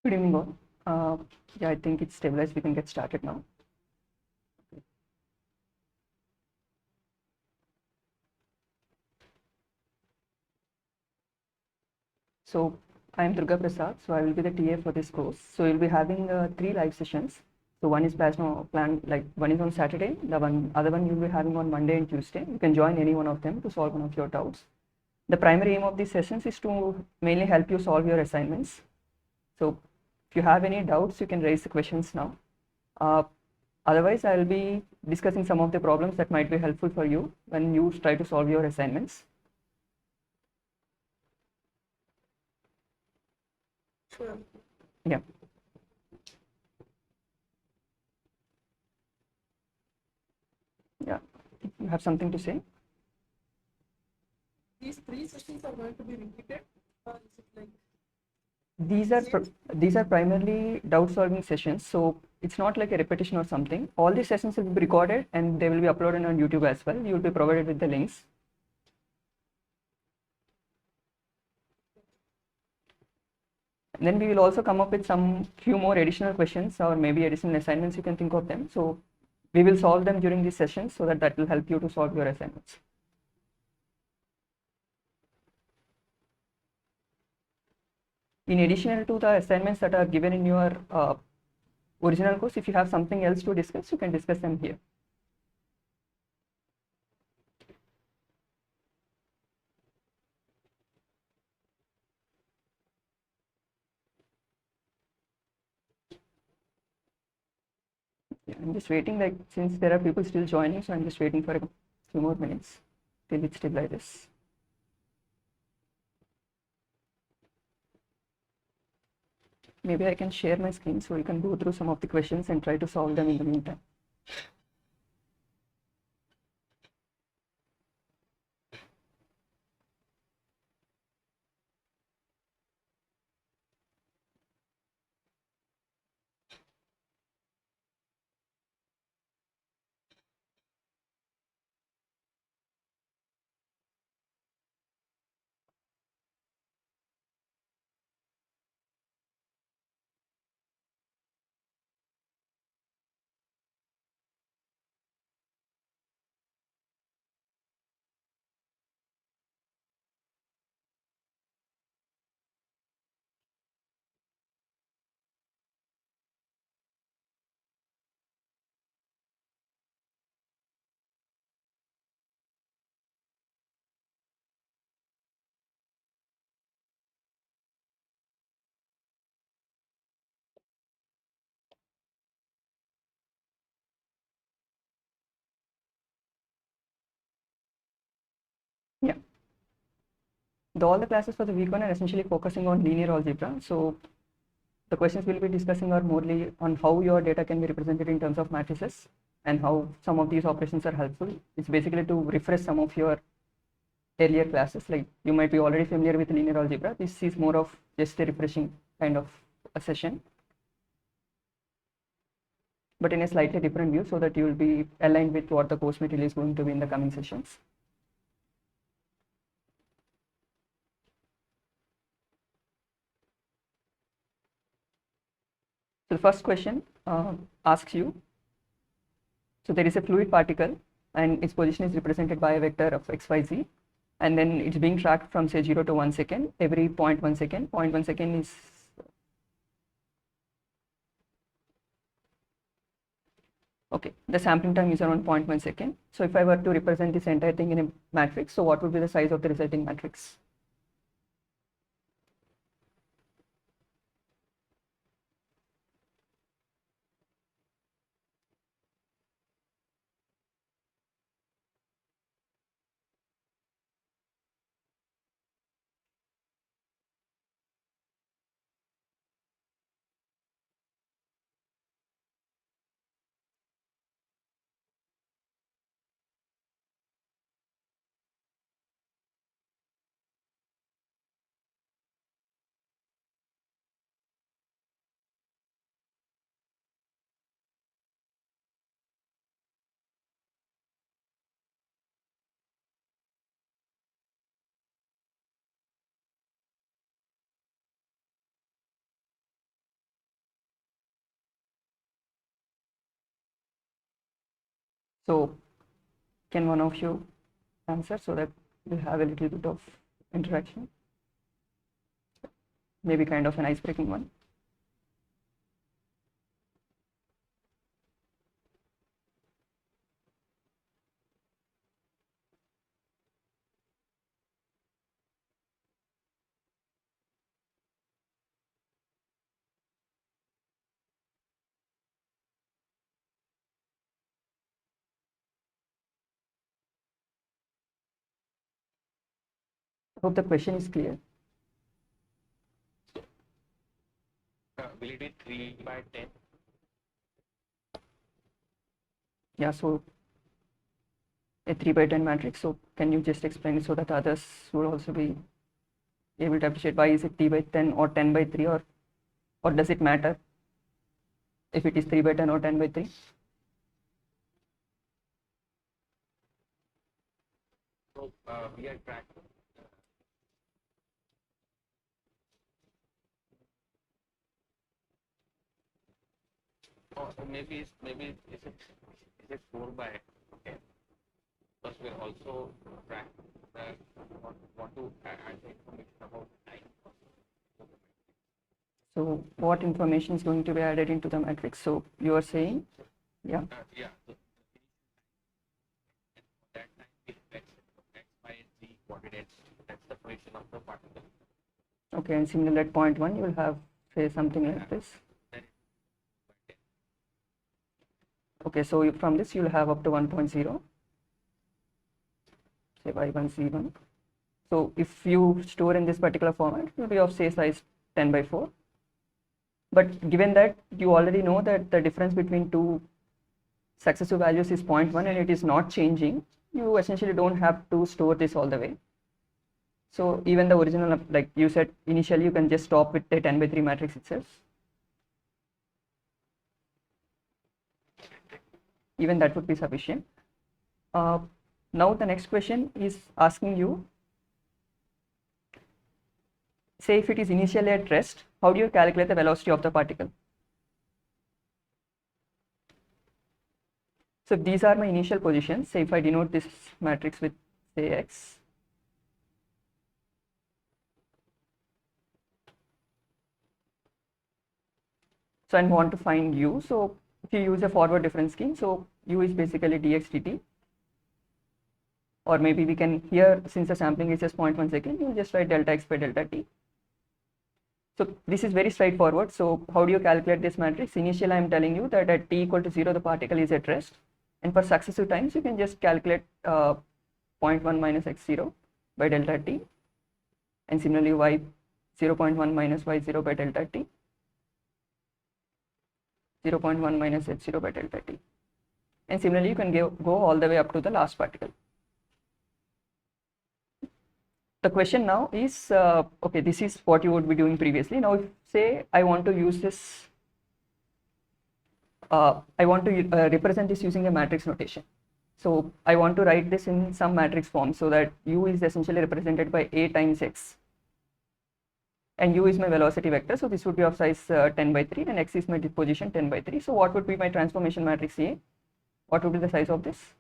Good evening all. Yeah, I think it's stabilized. We can get started now. So I'm Durga Prasad. So I will be the TA for this course. So you'll be having 3 live sessions. So one is one is on Saturday. The other one you'll be having on Monday and Tuesday. You can join any one of them to solve one of your doubts. The primary aim of these sessions is to mainly help you solve your assignments. So if you have any doubts, you can raise the questions now. Otherwise, I will be discussing some of the problems that might be helpful for you when you try to solve your assignments. Sure. Yeah. Yeah. You have something to say? These 3 sessions are going to be repeated, or is it like These are primarily doubt solving sessions, so it's not like a repetition or something. All these sessions will be recorded and they will be uploaded on YouTube as well. You will be provided with the links. And then we will also come up with some few more additional questions or maybe additional assignments, you can think of them. So we will solve them during these sessions so that will help you to solve your assignments. In addition to the assignments that are given in your original course, if you have something else to discuss, you can discuss them here. Yeah, I'm just waiting, like, since there are people still joining, so I'm just waiting for a few more minutes till it stabilizes. Maybe I can share my screen so you can go through some of the questions and try to solve them in the meantime. Yeah. All the classes for the week 1 are essentially focusing on linear algebra. So the questions we'll be discussing are morely on how your data can be represented in terms of matrices and how some of these operations are helpful. It's basically to refresh some of your earlier classes. Like, you might be already familiar with linear algebra. This is more of just a refreshing kind of a session, but in a slightly different view so that you will be aligned with what the course material is going to be in the coming sessions. So the first question asks you, so there is a fluid particle and its position is represented by a vector of xyz, and then it's being tracked from say 0 to 1 second every 0.1 second. 0.1 second is okay, the sampling time is around 0.1 second. So if I were to represent this entire thing in a matrix, so what would be the size of the resulting matrix? So can one of you answer so that we have a little bit of interaction? Maybe kind of an ice-breaking one. Hope the question is clear. Will it be 3 by 10? Yeah, so a 3 by 10 matrix. So can you just explain it so that others would also be able to appreciate why is it 3 by 10 or 10 by 3, or does it matter if it is 3 by 10 or 10 by 3? So we are tracking. Or maybe is it 4 by 10? Because we're also tracking want to add the information about time. So what information is going to be added into the matrix? So you are saying, yeah. Yeah. So that time we x, y, and z coordinates. That's the position of the particle. Okay, and similarly at point 1 you will have, say, something like this. Okay, so from this you will have up to 1.0, say y1 z1. So if you store in this particular format, it will be of, say, size 10 by 4. But given that you already know that the difference between two successive values is 0.1 and it is not changing, you essentially don't have to store this all the way. So even the original, like you said initially, you can just stop with the 10 by 3 matrix itself. Even that would be sufficient. Now the next question is asking you, say if it is initially at rest, how do you calculate the velocity of the particle? So if these are my initial positions, say if I denote this matrix with, say, x, so I want to find u. So if you use a forward difference scheme, so u is basically dx dt, or maybe we can here, since the sampling is just 0.1 second, you just write delta x by delta t. So this is very straightforward. So how do you calculate this matrix? Initially I am telling you that at t equal to 0 the particle is at rest, and for successive times you can just calculate 0.1 minus x0 by delta t, and similarly y 0.1 minus y0 by delta t, 0.1 minus h0 by delta t, and similarly you can go all the way up to the last particle. The question now is, okay, this is what you would be doing previously. Now if say I want to use this, I want to represent this using a matrix notation. So I want to write this in some matrix form so that u is essentially represented by a times x, and u is my velocity vector, so this would be of size 10 by 3, and x is my position 10 by 3. So what would be my transformation matrix A? What would be the size of this?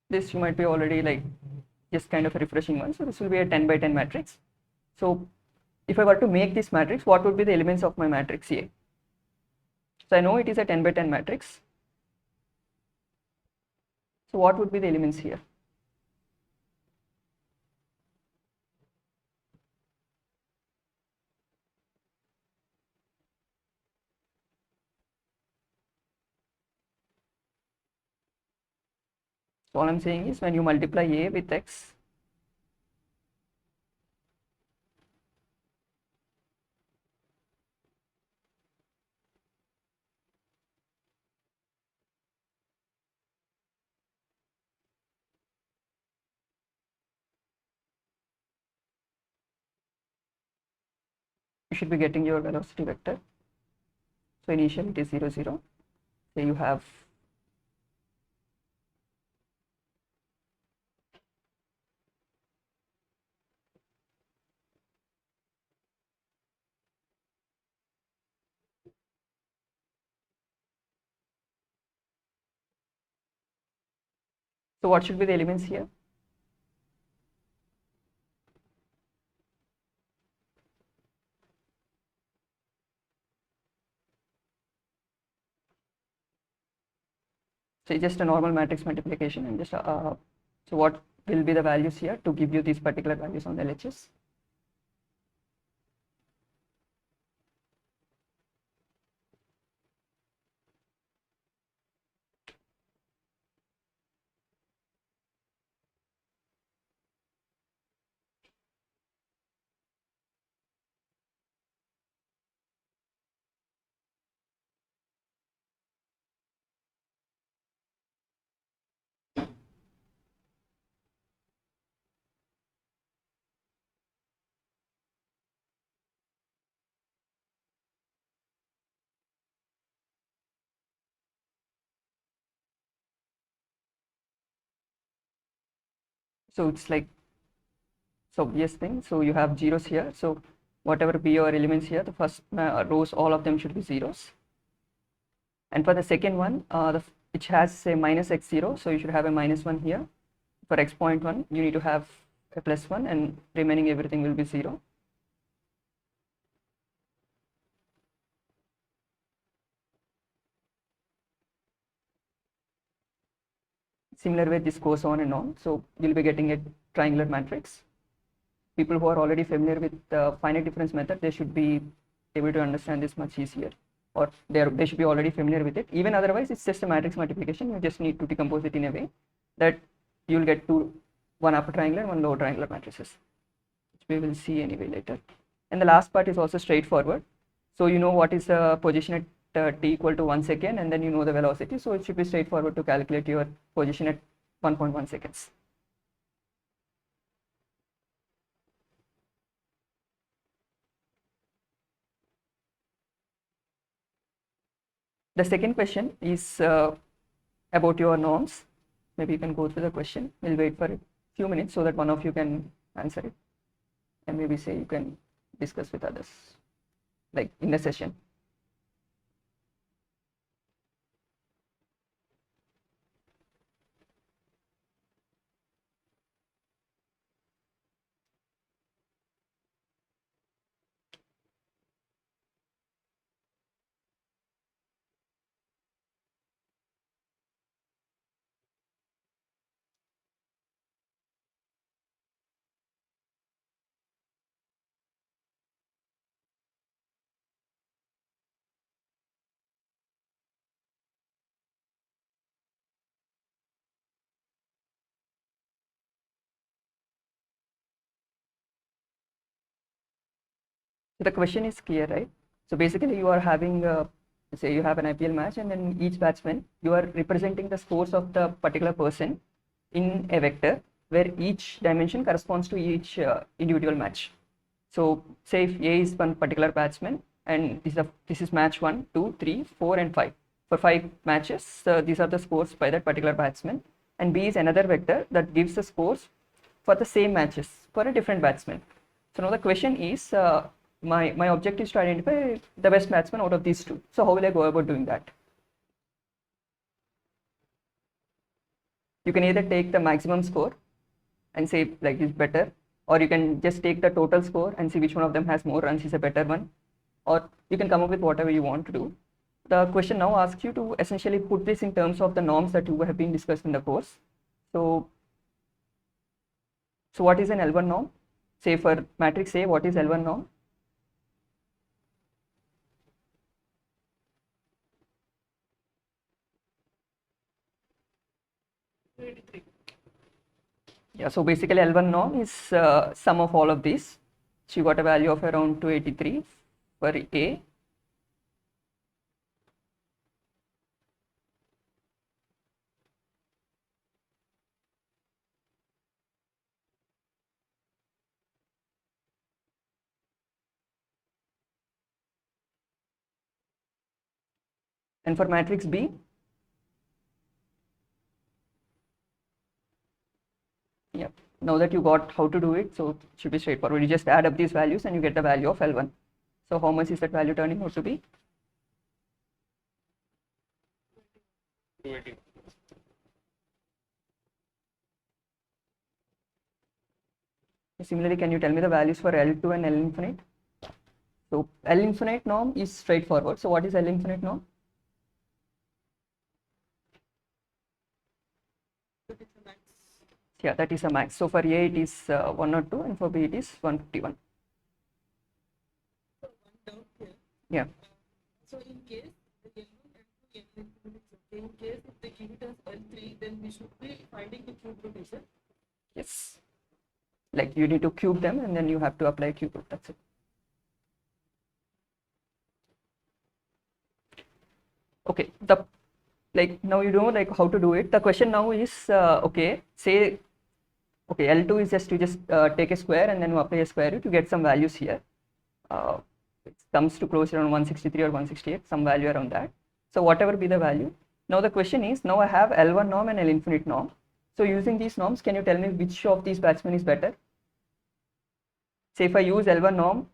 This you might be already like just kind of a refreshing one. So this will be a 10 by 10 matrix. So if I were to make this matrix, what would be the elements of my matrix A? So I know it is a 10 by 10 matrix. So what would be the elements here? So all I'm saying is when you multiply A with x, you should be getting your velocity vector. So initially it is 0, 0. So you have So what should be the elements here? So it's just a normal matrix multiplication, and just so what will be the values here to give you these particular values on the LHS? So it's like, so yes thing, so you have zeros here, so whatever be your elements here, the first rows, all of them should be zeros. And for the second one, which has say minus x0, so you should have a -1 here. For x.1, you need to have a +1, and remaining everything will be 0. Similar way this goes on and on, so you'll be getting a triangular matrix. People who are already familiar with the finite difference method, they should be able to understand this much easier, or they should be already familiar with it. Even otherwise, it's just a matrix multiplication. You just need to decompose it in a way that you'll get one upper triangular and one lower triangular matrices, which we will see anyway later. And the last part is also straightforward. So you know what is the position at t equal to 1 second, and then you know the velocity, so it should be straightforward to calculate your position at 1.1 seconds. The second question is about your norms. Maybe you can go through the question. We'll wait for a few minutes so that one of you can answer it, and maybe say you can discuss with others, like in the session. So the question is clear, right? So basically you are having, say you have an IPL match, and then each batsman, you are representing the scores of the particular person in a vector where each dimension corresponds to each individual match. So say if A is one particular batsman, and this is match 1, 2, 3, 4 and 5. For 5 matches, these are the scores by that particular batsman, and B is another vector that gives the scores for the same matches for a different batsman. So now the question is, my objective is to identify the best batsman out of these two. So how will I go about doing that? You can either take the maximum score and say like is better, or you can just take the total score and see which one of them has more runs is a better one, or you can come up with whatever you want to do. The question now asks you to essentially put this in terms of the norms that you have been discussed in the course. So what is an L1 norm? Say for matrix A, what is L1 norm? Yeah, so basically L1 norm is sum of all of these. So you got a value of around 283 for A. And for matrix B, yeah, now that you got how to do it, so it should be straightforward. You just add up these values and you get the value of L1. So how much is that value turning out to be? 280. Similarly, can you tell me the values for L2 and L infinite? So L infinite norm is straightforward. So what is L infinite norm? That is the max. Yeah, that is a max. So for A it is 102 and for B it is 151. So one doubt here. Yeah. So in case the L1 and L infinite is okay, in case if they give it as L3, then we should be finding the cube root, is it? Yes. Like you need to cube them and then you have to apply cube root. That's it. Okay. Like now you know like how to do it. The question now is okay. Say okay, L2 is just take a square and then you apply a square root to get some values here. It comes to close around 163 or 168, some value around that. So whatever be the value. Now the question is, now I have L1 norm and L infinite norm. So using these norms, can you tell me which of these batsmen is better? Say if I use L1 norm,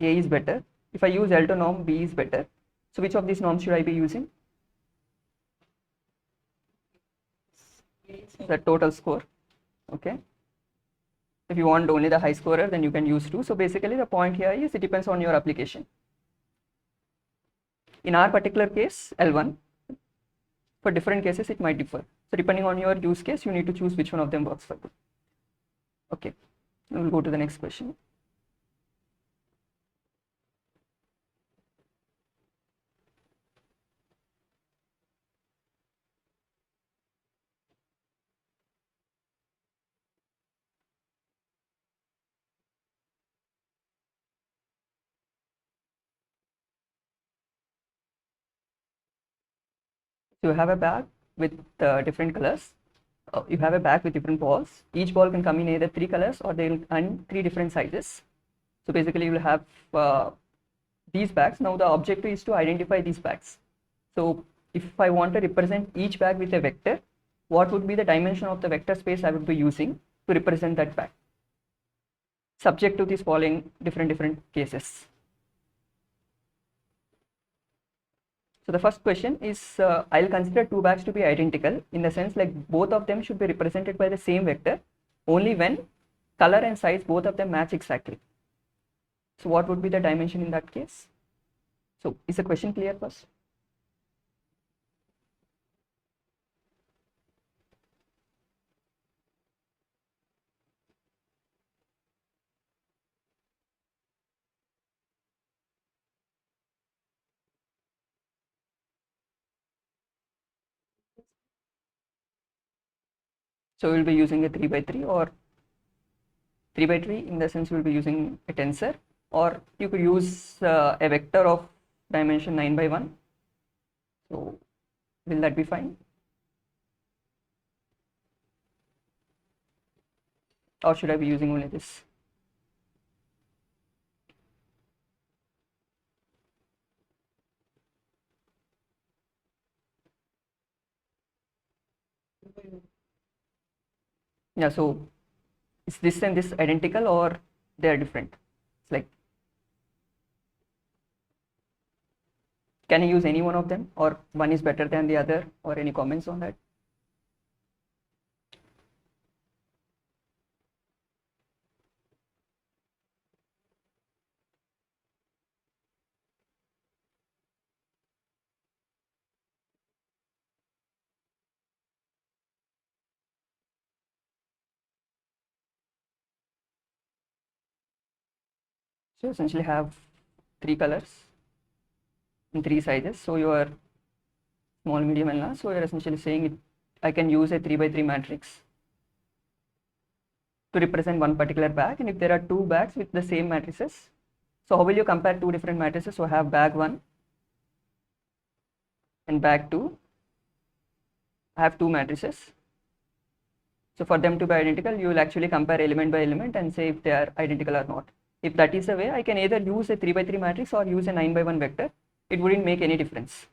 A is better. If I use L2 norm, B is better. So which of these norms should I be using? The total score. Okay. If you want only the high scorer, then you can use 2. So basically the point here is it depends on your application. In our particular case, L1. For different cases, it might differ. So depending on your use case, you need to choose which one of them works for you. Okay, we'll go to the next question. So you have a bag with different colors. You have a bag with different balls. Each ball can come in either 3 colors or they will and 3 different sizes. So basically you will have these bags. Now the objective is to identify these bags. So if I want to represent each bag with a vector, what would be the dimension of the vector space I would be using to represent that bag? Subject to these following different cases. So the first question is, I'll consider 2 bags to be identical in the sense like both of them should be represented by the same vector only when color and size both of them match exactly. So what would be the dimension in that case? So is the question clear first? So we'll be using a 3 by 3 or 3 by 3 in the sense we'll be using a tensor, or you could use a vector of dimension 9 by 1. So will that be fine? Or should I be using only this? Yeah, so is this and this identical or they are different? It's like, can I use any one of them or one is better than the other, or any comments on that? So essentially have 3 colors in 3 sizes. So your small, medium and large. So you're essentially saying it, I can use a 3 by 3 matrix to represent one particular bag, and if there are 2 bags with the same matrices, so how will you compare 2 different matrices? So have bag 1 and bag 2. I have 2 matrices. So for them to be identical, you will actually compare element by element and say if they are identical or not. If that is the way, I can either use a 3 by 3 matrix or use a 9 by 1 vector. It wouldn't make any difference.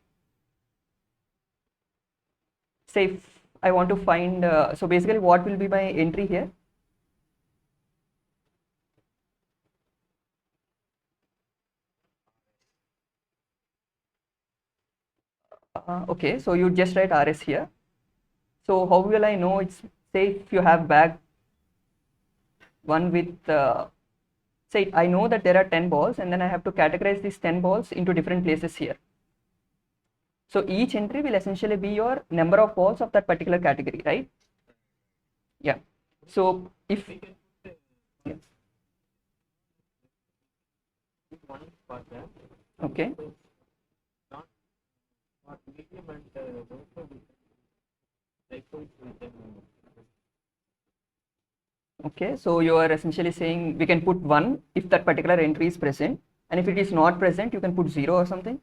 Say if I want to find, so basically what will be my entry here? Okay, so you just write RS here. So how will I know it's, say if you have bag, one with, say I know that there are 10 balls and then I have to categorize these 10 balls into different places here. So each entry will essentially be your number of balls of that particular category, right? Yeah. So if, yeah. One for that. Okay. So not for medium and also we can likewise we can Okay, so you are essentially saying we can put 1 if that particular entry is present, and if it is not present, you can put 0 or something.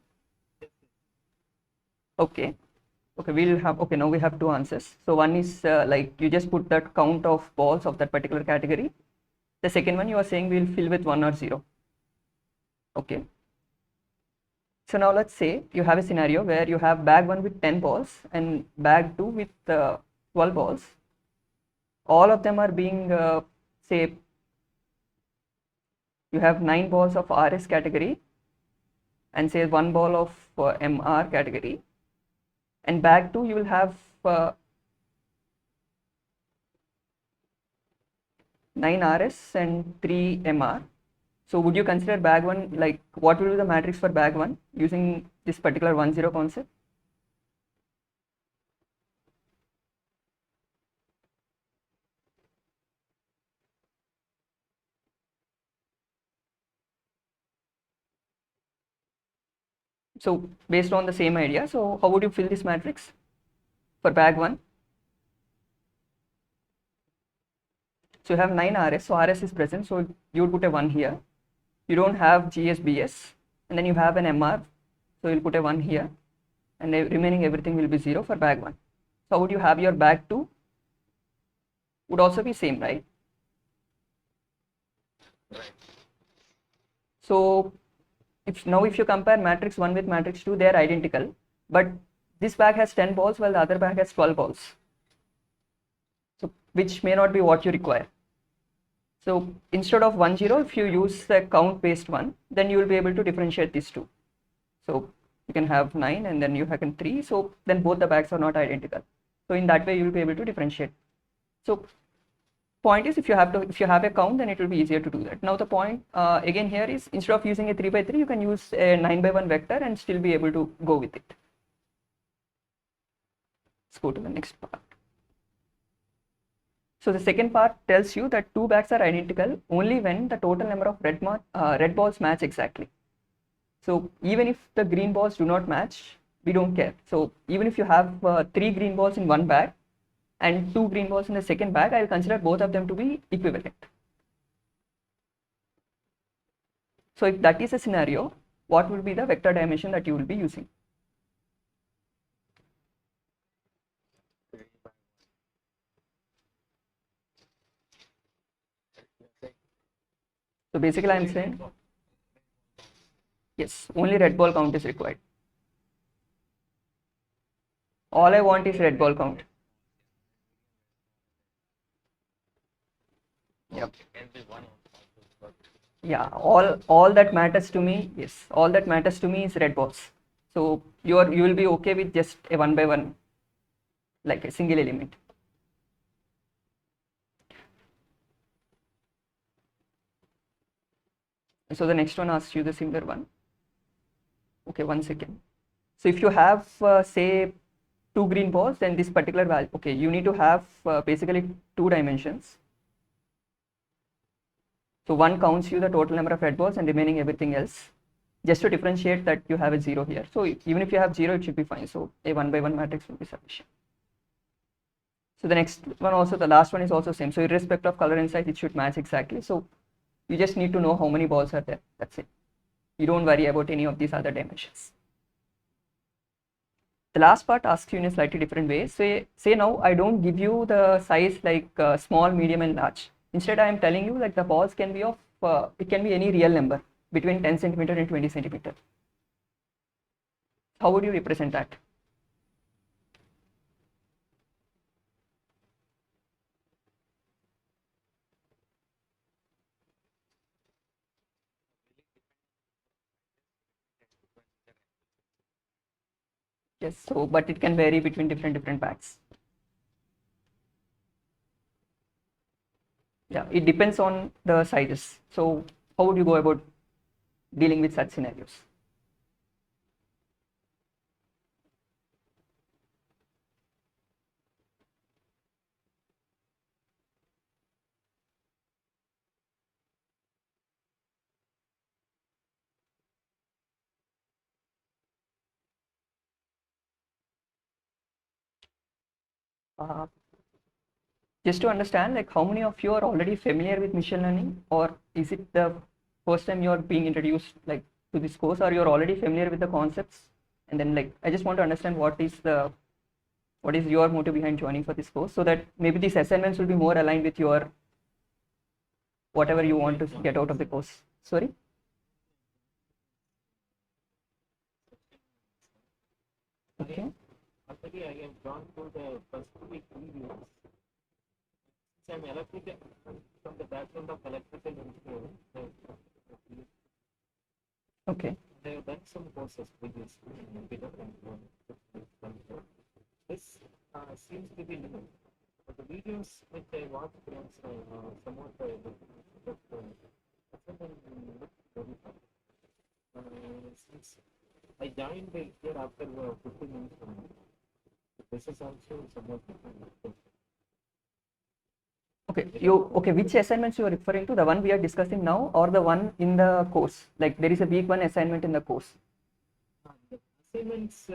Okay. Okay, we'll have, okay, now we have two answers. So one is like you just put that count of balls of that particular category. The second one you are saying we'll fill with 1 or 0. Okay. So now let's say you have a scenario where you have bag 1 with 10 balls and bag 2 with 12 balls. All of them are being, say, you have 9 balls of RS category and say 1 ball of MR category. And bag 2 you will have 9 RS and 3 MR. So would you consider bag 1, like what will be the matrix for bag 1 using this particular 1-0 concept? So based on the same idea, so how would you fill this matrix for bag 1? So you have 9 RS, so RS is present, so you would put a 1 here. You don't have GS, BS, and then you have an MR, so you'll put a 1 here, and the remaining everything will be 0 for bag 1. So how would you have your bag 2? Would also be same, right? right. So if you compare matrix 1 with matrix 2, they are identical, but this bag has 10 balls while the other bag has 12 balls. So which may not be what you require. So instead of 1-0, if you use the count based one, then you will be able to differentiate these two. So you can have 9 and then you have 3. So then both the bags are not identical. So in that way you will be able to differentiate. So point is if you have a count, then it will be easier to do that. Now the point again here is instead of using a 3x3, you can use a 9x1 vector and still be able to go with it. Let's go to the next part. So the second part tells you that two bags are identical only when the total number of red balls match exactly. So even if the green balls do not match, we don't care. So even if you have 3 green balls in one bag and 2 green balls in the second bag, I will consider both of them to be equivalent. So if that is a scenario, what will be the vector dimension that you will be using? So basically I am saying, yes, only red ball count is required. All I want is red ball count. Yep. Yeah, all that matters to me, yes, all that matters to me is red balls. So you will be okay with just a 1x1, like a single element. So the next one asks you the similar one. Okay, 1 second. So if you have say 2 green balls, then this particular value, okay, you need to have basically 2 dimensions. So one counts you the total number of red balls and remaining everything else, just to differentiate that you have a 0 here. So even if you have 0, it should be fine. So a 1x1 matrix will be sufficient. So the next one also, the last one is also same. So irrespective of color and size, it should match exactly. So you just need to know how many balls are there. That's it. You don't worry about any of these other dimensions. The last part asks you in a slightly different way. Say now I don't give you the size like small, medium and large. Instead I am telling you like the balls can be of, it can be any real number between 10 centimeter and 20 centimeter. How would you represent that? Yes, so but it can vary between different bags. Yeah, it depends on the sizes. So how would you go about dealing with such scenarios? Uh, just to understand, like how many of you are already familiar with machine learning, or is it the first time you are being introduced like to this course, or you're already familiar with the concepts? And then like I just want to understand what is your motive behind joining for this course, so that maybe these assignments will be more aligned with your whatever you want to get out of the course. Sorry. Okay. Already I have gone through the first week videos. Since I'm electrical from the background of electrical engineering, Okay. I have done some courses with this. This seems to be new. But the videos which I watched was somewhat very fun. Since I joined here after 15 minutes, this is also somewhat different. Okay, which assignments you are referring to? The one we are discussing now, or the one in the course? Like there is a week one assignment in the course. The assignments,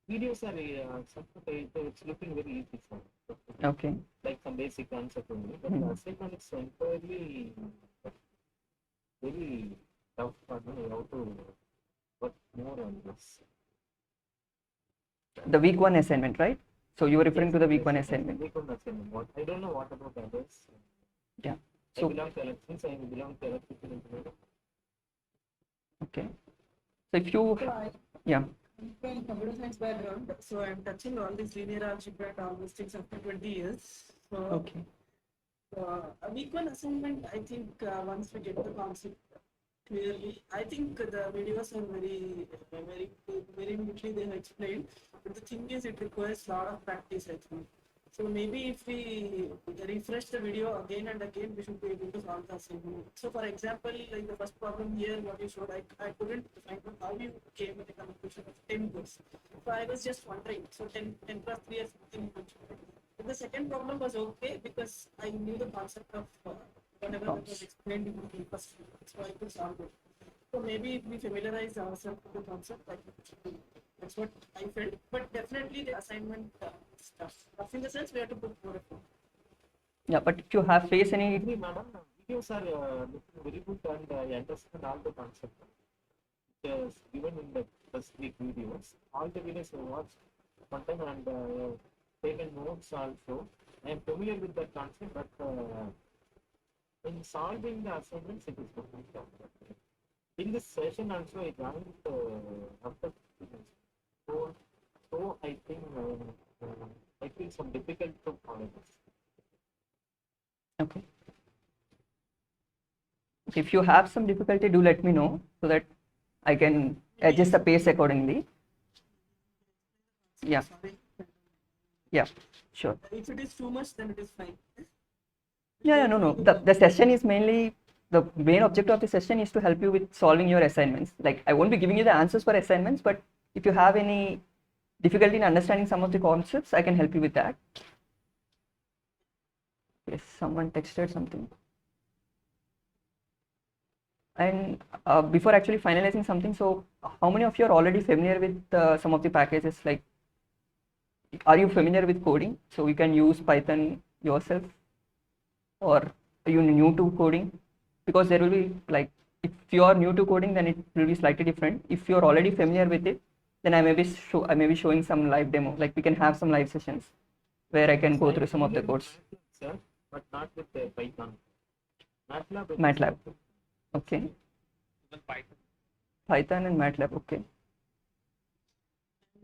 videos are something it's looking very easy for me. Okay. Like some basic concept only, but the assignment is entirely very tough for me how to work more on this. The week one assignment, right? So you were referring Yes, to the week yes, one yes, assignment. week one assignment. What I don't know what about others. Yeah. I So belong to since I belong to electrical engineering. okay. So if you yeah. From computer science background, so I'm touching all these linear algebra and all these things after 20 years. So, Okay. a week one assignment, I think once we get the concept clearly, I think the videos are very neatly they have explained. But the thing is, it requires a lot of practice, I think. So maybe if we refresh the video again and again, we should be able to solve the assignment. So for example, like the first problem here, what you showed, I couldn't find out how you came with a conclusion of 10 goods. So I was just wondering, so 10 plus 3 is something good. But the second problem was okay because I knew the concept of whatever that was explained in the first video, so I could solve it. So maybe if we familiarize ourselves with the concept, like that's what I felt. But definitely the assignment stuff. In the sense we have to put more effort. Yeah, but if you have faced any Agree, madam. Videos are looking very good and I understand all the concept. Given in the first week videos, all the videos I watched one time and taken notes also. I am familiar with that concept, but in solving the assignments, it is different. In this session also, I joined after 15 minutes. So I think I feel some difficult to follow this. okay. If you have some difficulty, do let me know so that I can adjust the pace accordingly. Yeah. Sorry. Yeah, sure. If it is too much, then it is fine. Yeah, no. The session is mainly, the main objective of the session is to help you with solving your assignments. Like I won't be giving you the answers for assignments, but if you have any difficulty in understanding some of the concepts, I can help you with that. Yes, someone texted something. And before actually finalizing something, so how many of you are already familiar with some of the packages? Like, are you familiar with coding? So you can use Python yourself, or are you new to coding? Because there will be like, if you are new to coding, then it will be slightly different. If you are already familiar with it, then I may be showing some live demo. Like we can have some live sessions where I can go through some of the codes. Sir, but not with Python. MATLAB. Okay. Even Python. Python and MATLAB. Okay.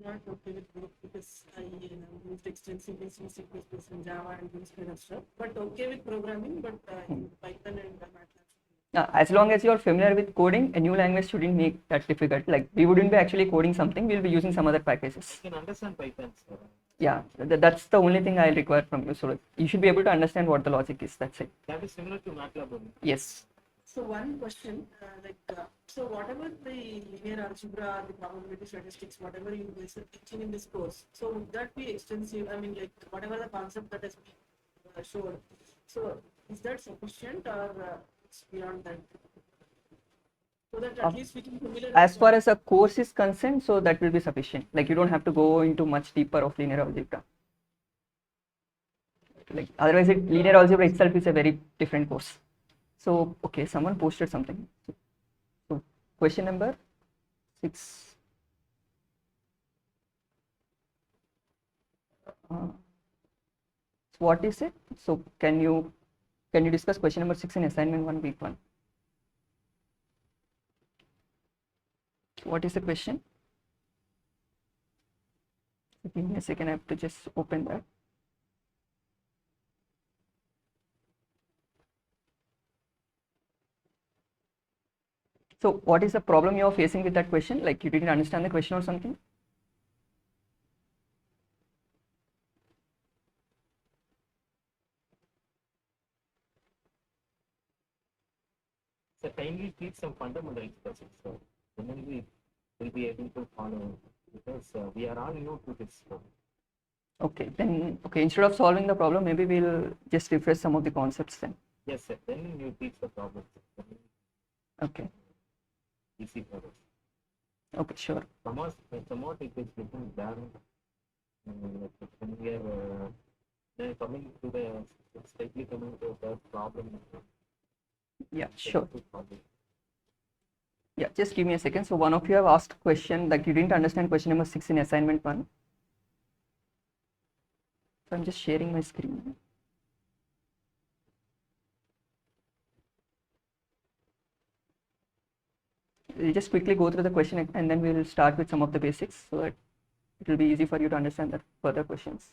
I'm not okay with both because I used extensively C, C++, and Java and those kind of stuff. But okay with programming, but Python and MATLAB. As long as you're familiar with coding, a new language shouldn't make that difficult. Like we wouldn't be actually coding something, we'll be using some other packages. I can understand Python, sir. Yeah, that's the only thing I require from you. So you should be able to understand what the logic is. That's it. That is similar to MATLAB only. Yes. So one question, so whatever the linear algebra, the probability statistics, whatever you guys are teaching in this course, so would that be extensive? I mean, like whatever the concept that has been shown, so is that sufficient or it's beyond that? So that at least we can familiarize. As far as a course is concerned, so that will be sufficient. Like you don't have to go into much deeper of linear algebra. Like otherwise, linear algebra itself is a very different course. So okay, someone posted something. So question number 6. So what is it? So can you discuss question number 6 in assignment 1 week 1? What is the question? Give me a second, I have to just open that. So what is the problem you are facing with that question? Like you didn't understand the question or something? So kindly teach some fundamentals first. So then we will be able to follow, because we are all new to this. Okay, then okay, instead of solving the problem, maybe we'll just refresh some of the concepts then. Yes, sir. Then you teach the problem. Okay. Easy for us. Okay, sure. Somewhat it is getting done. When we are then coming to the slightly coming to the problem. Yeah, sure. Yeah, just give me a second. So one of you have asked question like you didn't understand question number 6 in assignment 1. So I'm just sharing my screen. We'll just quickly go through the question and then we will start with some of the basics so that it will be easy for you to understand the further questions.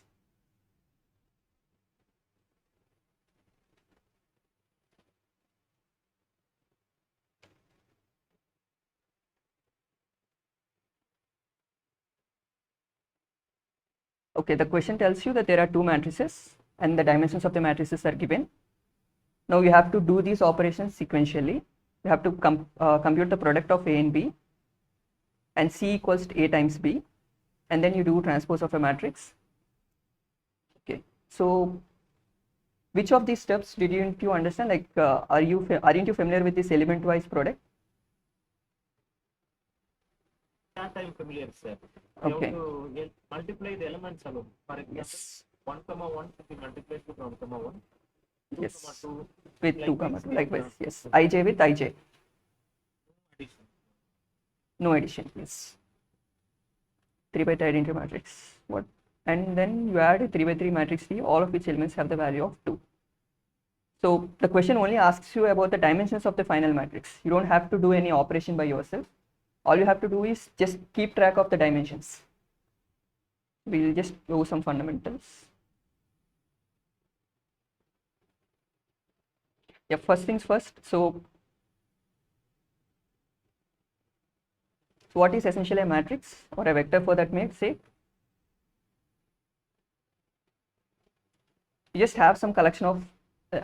Okay, the question tells you that there are two matrices and the dimensions of the matrices are given. Now you have to do these operations sequentially. You have to compute the product of A and B, and C equals to A times B, and then you do transpose of a matrix. Okay, so which of these steps didn't you understand? Like, aren't you familiar with this element-wise product? That I am familiar, sir. Okay. You have to multiply the elements alone. For example, Yes. 1, 1 should be multiplied with 1, 1. 2, Yes. 2 With 2, likewise, 2. Likewise, yes. IJ with IJ. addition. No addition. Yes. 3 by 3 identity matrix. What? And then you add a 3 by 3 matrix C, all of which elements have the value of 2. So the question only asks you about the dimensions of the final matrix. You don't have to do any operation by yourself. All you have to do is just keep track of the dimensions. We'll just do some fundamentals. Yeah, first things first. So what is essentially a matrix or a vector for that sake? You just have some collection of,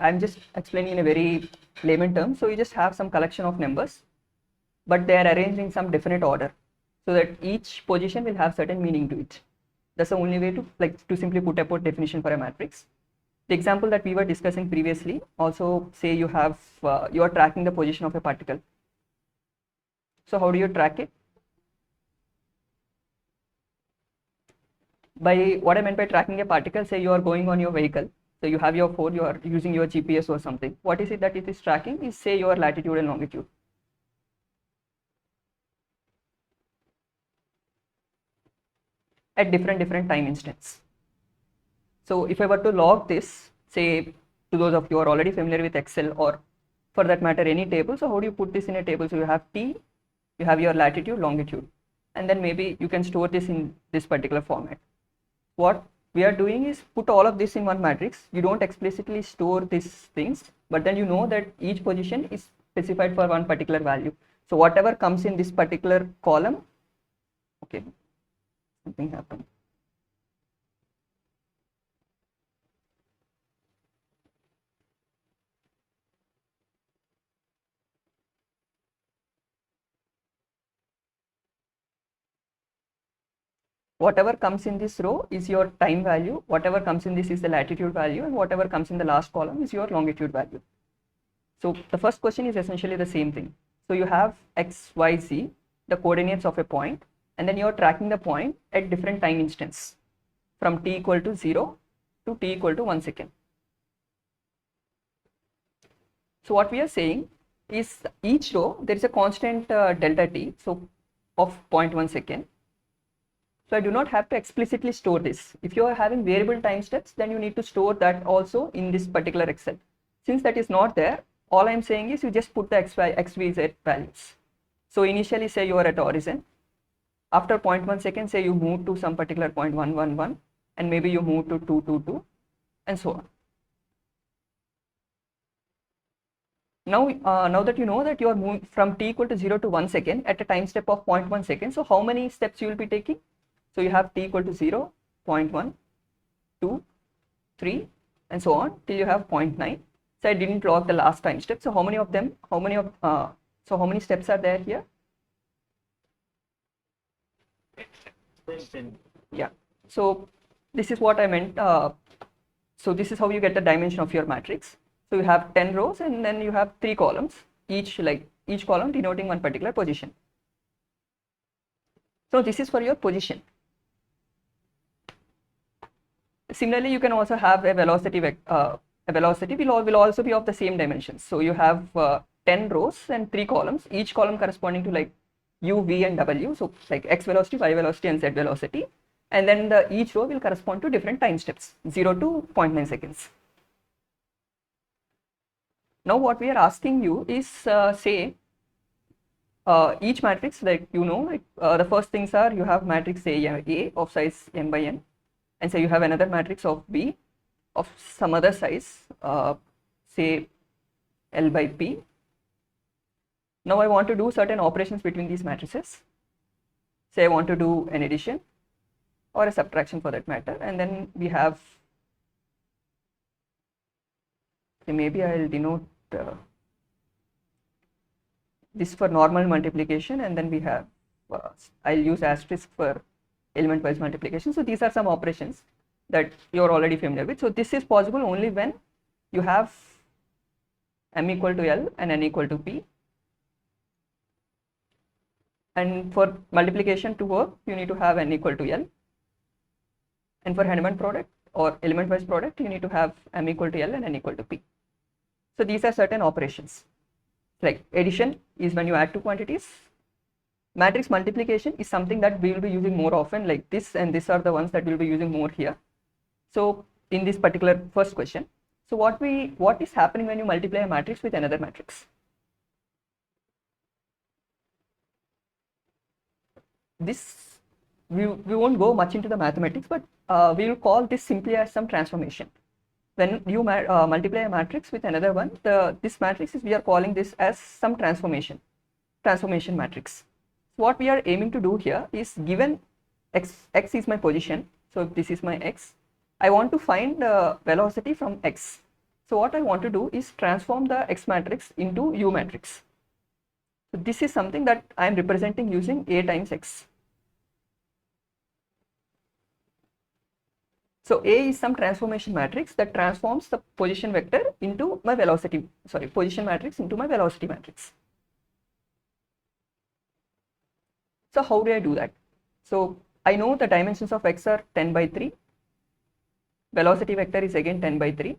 I'm just explaining in a very layman term. So you just have some collection of numbers, but they are arranged in some definite order so that each position will have certain meaning to it. That's the only way to simply put a definition for a matrix. The example that we were discussing previously, also say you have, you are tracking the position of a particle. So how do you track it? By what I meant by tracking a particle, say you are going on your vehicle. So you have your phone, you are using your GPS or something. What is it that it is tracking? Is say your latitude and longitude. At different time instants. So if I were to log this, say to those of you who are already familiar with Excel or for that matter any table, so how do you put this in a table? So you have T, you have your latitude, longitude, and then maybe you can store this in this particular format. What we are doing is put all of this in one matrix. You don't explicitly store these things, but then you know that each position is specified for one particular value. So whatever comes in this particular column, okay, something happened. whatever comes in this row is your time value, whatever comes in this is the latitude value, and whatever comes in the last column is your longitude value. So the first question is essentially the same thing. So you have x, y, z, the coordinates of a point, and then you're tracking the point at different time instants from t equal to 0 to t equal to 1 second. So what we are saying is each row there is a constant delta t, so of 0.1 second. So I do not have to explicitly store this. If you are having variable time steps, then you need to store that also in this particular Excel. Since that is not there, all I'm saying is you just put the x, y, x, v, z values. So initially say you are at origin. After 0.1 second, say you move to some particular 0.111, and maybe you move to 222, and so on. Now that you know that you are moving from t equal to 0 to 1 second at a time step of 0.1 second, so how many steps you will be taking? So you have t equal to 0, 0.1, 2, 3, and so on till you have 0.9. So I didn't log the last time step. So how many steps are there here? Yeah. So this is what I meant. So this is how you get the dimension of your matrix. So you have 10 rows and then you have 3 columns, each column denoting one particular position. So this is for your position. Similarly, you can also have a velocity will also be of the same dimensions. So you have 10 rows and 3 columns, each column corresponding to like u, v, and w. So like x velocity, y velocity, and z velocity. And then each row will correspond to different time steps, 0 to 0.9 seconds. Now what we are asking you is say each matrix, like the first things are you have matrix A of size m by n, and say you have another matrix of B of some other size, say L by P. Now I want to do certain operations between these matrices. Say I want to do an addition or a subtraction for that matter, and then we have, so maybe I'll denote this for normal multiplication, and then we have I'll use asterisk for element wise multiplication. So these are some operations that you're already familiar with. So this is possible only when you have m equal to L and n equal to P. And for multiplication to work, you need to have n equal to L. And for Henneman product or element wise product, you need to have m equal to L and n equal to P. So these are certain operations. Like addition is when you add two quantities. Matrix multiplication is something that we will be using more often, like this and this are the ones that we'll be using more here. So in this particular first question, so what is happening when you multiply a matrix with another matrix? This we won't go much into the mathematics, but we will call this simply as some transformation. When you multiply a matrix with another one, this matrix we are calling this as some transformation matrix. So what we are aiming to do here is, given x is my position, so if this is my x, I want to find velocity from x. So what I want to do is transform the x matrix into u matrix. So this is something that I am representing using A times x. So A is some transformation matrix that transforms the position vector into my position matrix into my velocity matrix. So how do I do that? So I know the dimensions of x are 10 by 3. Velocity vector is again 10 by 3.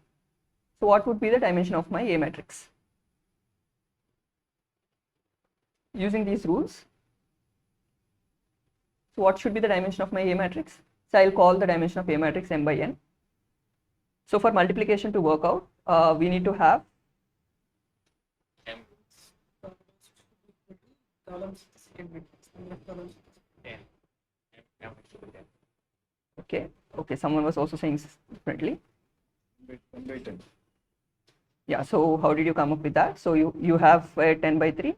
So what would be the dimension of my A matrix? Using these rules, so what should be the dimension of my A matrix? So I'll call the dimension of A matrix m by n. So for multiplication to work out, we need to have M columns same columns. N. M equal to N. okay, someone was also saying differently. Yeah, so how did you come up with that? So you have a 10 by 3.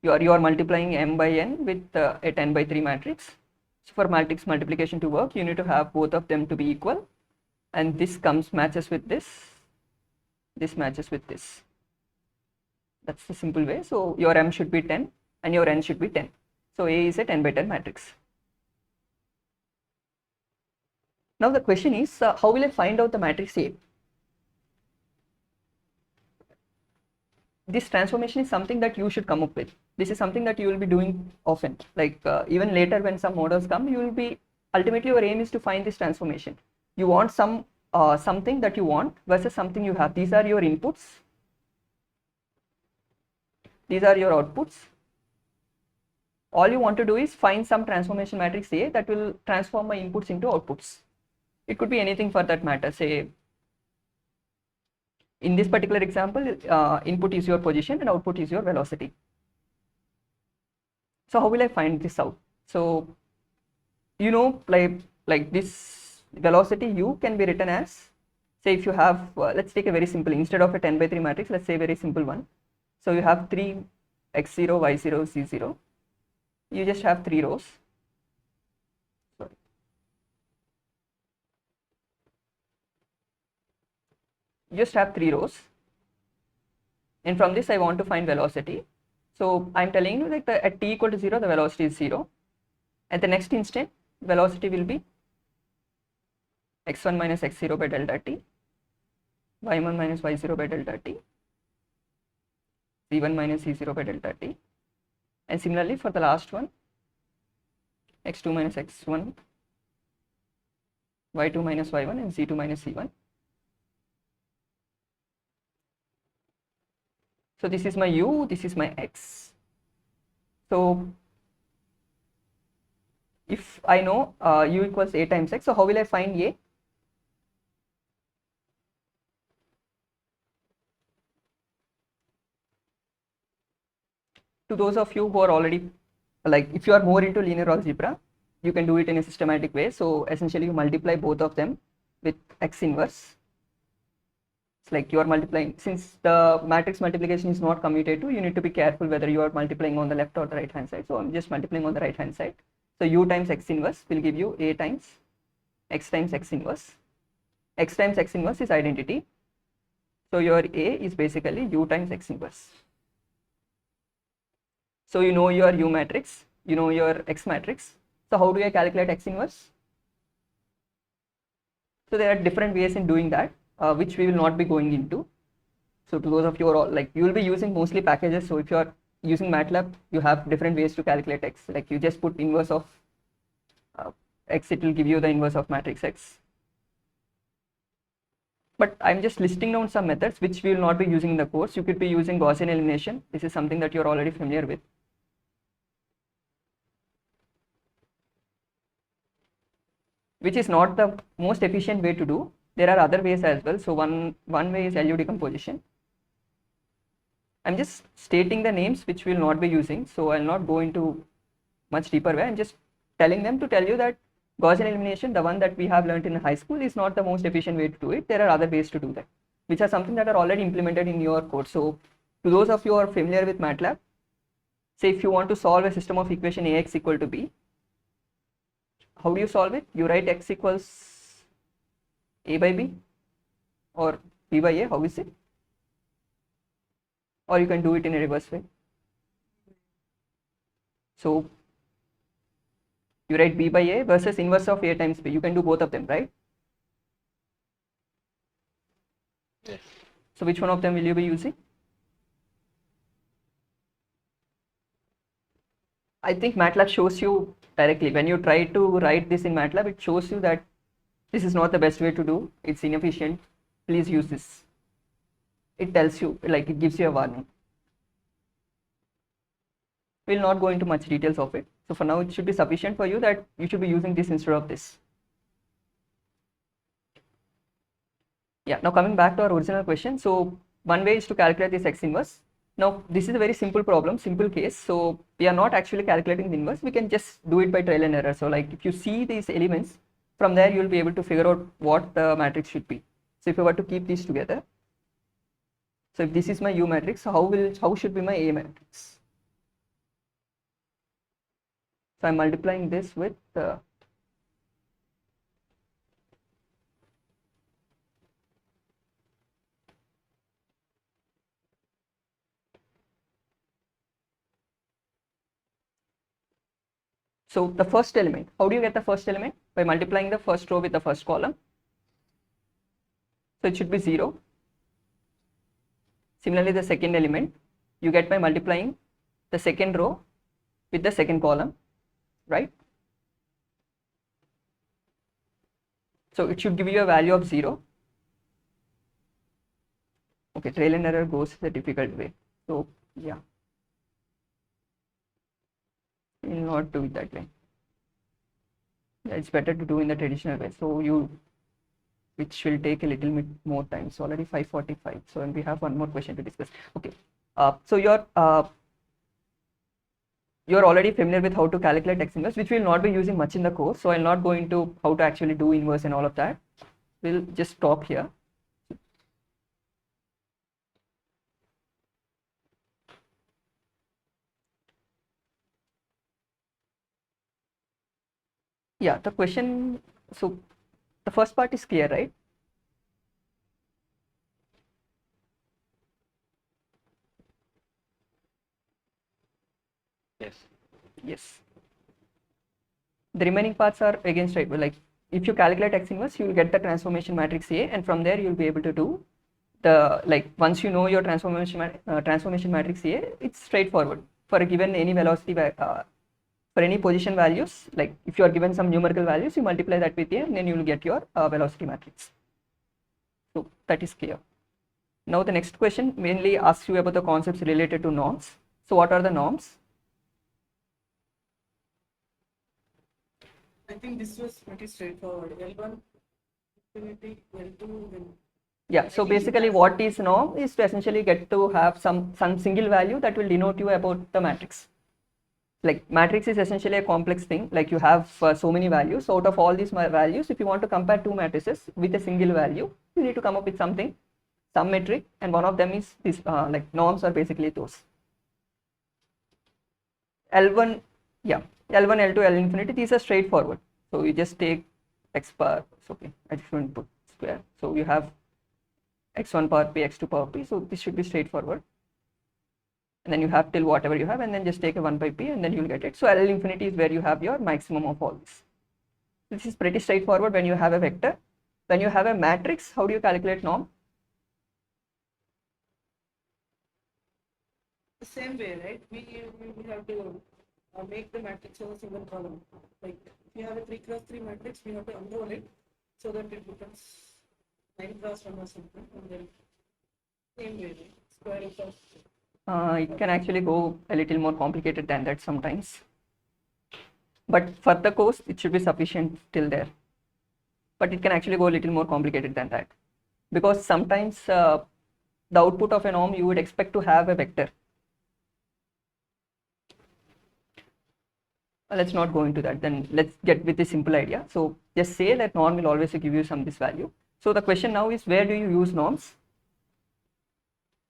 You are multiplying m by n with a 10 by 3 matrix. So for matrix multiplication to work, you need to have both of them to be equal, and this matches with this matches with this. That's the simple way. So your m should be 10 and your n should be 10. So A is a 10 by 10 matrix. Now the question is, how will I find out the matrix A? This transformation is something that you should come up with. This is something that you will be doing often. Like even later when some models come, you will be, ultimately your aim is to find this transformation. You want something that you want versus something you have. These are your inputs. These are your outputs. All you want to do is find some transformation matrix A that will transform my inputs into outputs. It could be anything for that matter. Say, in this particular example, input is your position and output is your velocity. So how will I find this out? So, you know, like this velocity u can be written as, say if you have, let's take a very simple, instead of a 10/3 matrix, let's say a very simple one. So you have 3 x0, y0, z0. You just have 3 rows. Sorry. You just have 3 rows. And from this I want to find velocity. So I'm telling you that at t equal to 0, the velocity is 0. At the next instant, velocity will be x1 minus x0 by delta t, y1 minus y0 by delta t, z1 minus z0 by delta t. And similarly for the last one, x2 minus x1, y2 minus y1, and z2 minus z1. So this is my u, this is my x. So if I know u equals a times x, so how will I find a? To those of you who are already, like if you are more into linear algebra, you can do it in a systematic way. So essentially you multiply both of them with x inverse. It's like you are multiplying, since the matrix multiplication is not commutative, you need to be careful whether you are multiplying on the left or the right hand side. So I'm just multiplying on the right hand side. So u times x inverse will give you a times x times x inverse. X times x inverse is identity. So your a is basically u times x inverse. So you know your u matrix, you know your x matrix. So how do I calculate x inverse? So there are different ways in doing that, which we will not be going into. So to those of you who are all, like, you will be using mostly packages. So if you are using MATLAB, you have different ways to calculate x. Like you just put inverse of x, it will give you the inverse of matrix x. But I'm just listing down some methods which we will not be using in the course. You could be using Gaussian elimination. This is something that you're already familiar with. Which is not the most efficient way to do. There are other ways as well. So one way is LU decomposition. I'm just stating the names which we will not be using. So I'll not go into much deeper way. I'm just telling them to tell you that Gaussian elimination, the one that we have learned in high school, is not the most efficient way to do it. There are other ways to do that, which are something that are already implemented in your code. So to those of you who are familiar with MATLAB, say if you want to solve a system of equation Ax equal to b, how do you solve it? You write x equals a by b or b by a, how is it? Or you can do it in a reverse way. So you write b by a versus inverse of a times b. You can do both of them, right? Yes. So which one of them will you be using? I think MATLAB shows you directly. When you try to write this in MATLAB, it shows you that this is not the best way to do. It's inefficient. Please use this. It tells you, like it gives you a warning. We'll not go into much details of it. So for now, it should be sufficient for you that you should be using this instead of this. Yeah, now coming back to our original question. So one way is to calculate this x inverse. Now this is a very simple problem, simple case. So we are not actually calculating the inverse. We can just do it by trial and error. So like if you see these elements, from there you will be able to figure out what the matrix should be. So if you were to keep these together, so if this is my U matrix, so how should be my A matrix? So I'm multiplying this with so the first element. How do you get the first element? by multiplying the first row with the first column. So it should be 0. Similarly, the second element you get by multiplying the second row with the second column, right? So it should give you a value of 0. Okay, trial and error goes the difficult way. So yeah, you will not do it that way. Yeah, it's better to do in the traditional way. So which will take a little bit more time. So already 5:45. So and we have one more question to discuss. Okay. So you're already familiar with how to calculate x inverse, which we'll not be using much in the course. So I'll not go into how to actually do inverse and all of that. We'll just stop here. Yeah, the question, so the first part is clear, right? Yes. Yes. The remaining parts are again straight. Like if you calculate x inverse, you will get the transformation matrix A, and from there you'll be able to do the, like once you know your transformation matrix A, it's straightforward. For a given any velocity, for any position values, like if you are given some numerical values, you multiply that with A, and then you will get your velocity matrix. So that is clear. Now the next question mainly asks you about the concepts related to norms. So what are the norms? I think this was pretty straightforward. L1 infinity, L2, then Yeah, so basically what is norm is to essentially get to have some single value that will denote you about the matrix. Like matrix is essentially a complex thing, like you have so many values. So out of all these values, if you want to compare two matrices with a single value, you need to come up with something, some metric, and one of them is this, like norms are basically those. L1, yeah, L1, L2, L infinity, these are straightforward. So you just take x power, it's okay, I shouldn't put square. So you have x1 power p, x2 power p, so this should be straightforward. And then you have till whatever you have, and then just take a 1 by p, and then you'll get it. So L infinity is where you have your maximum of all this. This is pretty straightforward when you have a vector. When you have a matrix, how do you calculate norm? the same way, right? We have to make the matrix of a single column. Like if you have a 3x3 matrix, we have to unroll it so that it becomes 9x1 or something, and then same way, right? Square root of. It can actually go a little more complicated than that sometimes. But for the course, it should be sufficient till there. But it can actually go a little more complicated than that. Because sometimes the output of a norm, you would expect to have a vector. Let's not go into that. Then let's get with a simple idea. So just say that norm will always give you some this value. So the question now is, where do you use norms?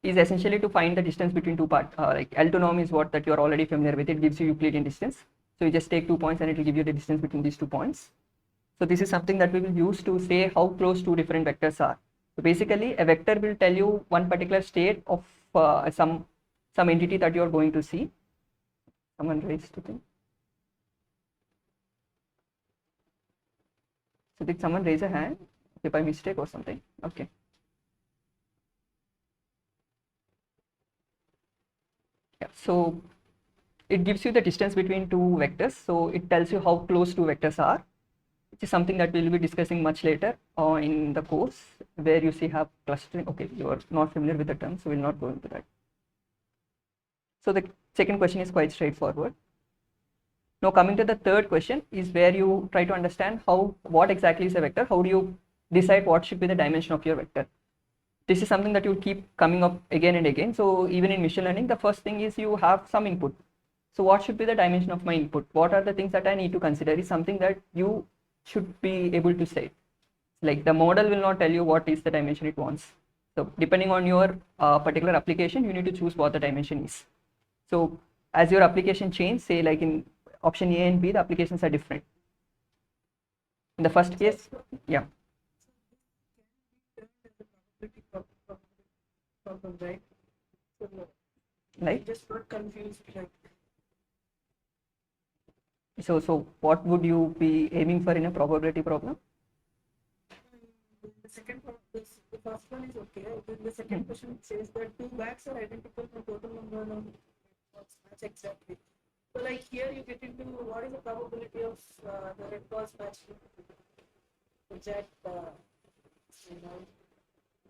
Is essentially to find the distance between two parts. Like L2 norm is what that you are already familiar with. It gives you Euclidean distance. So you just take 2 points and it will give you the distance between these 2 points. So this is something that we will use to say how close two different vectors are. So basically, a vector will tell you one particular state of some entity that you are going to see. Someone raised the thing. So did someone raise a hand? Okay, by mistake or something? Okay. Yeah, so it gives you the distance between two vectors. So it tells you how close two vectors are, which is something that we'll be discussing much later in the course, where you see have clustering. Okay, you are not familiar with the term, so we'll not go into that. So the second question is quite straightforward. Now coming to the third question is where you try to understand what exactly is a vector, how do you decide what should be the dimension of your vector. This is something that you keep coming up again and again. So even in machine learning, the first thing is you have some input. So what should be the dimension of my input? What are the things that I need to consider is something that you should be able to say. Like the model will not tell you what is the dimension it wants. So depending on your particular application, you need to choose what the dimension is. So as your application change, say like in option A and B, the applications are different. In the first case, yeah. Problem, right? So Like just not confused, like So what would you be aiming for in a probability problem? The second one, the first one is okay. Then the second question says that two bags are identical for total number of balls. Match exactly. So like here you get into what is the probability of the red balls matching exact. You know,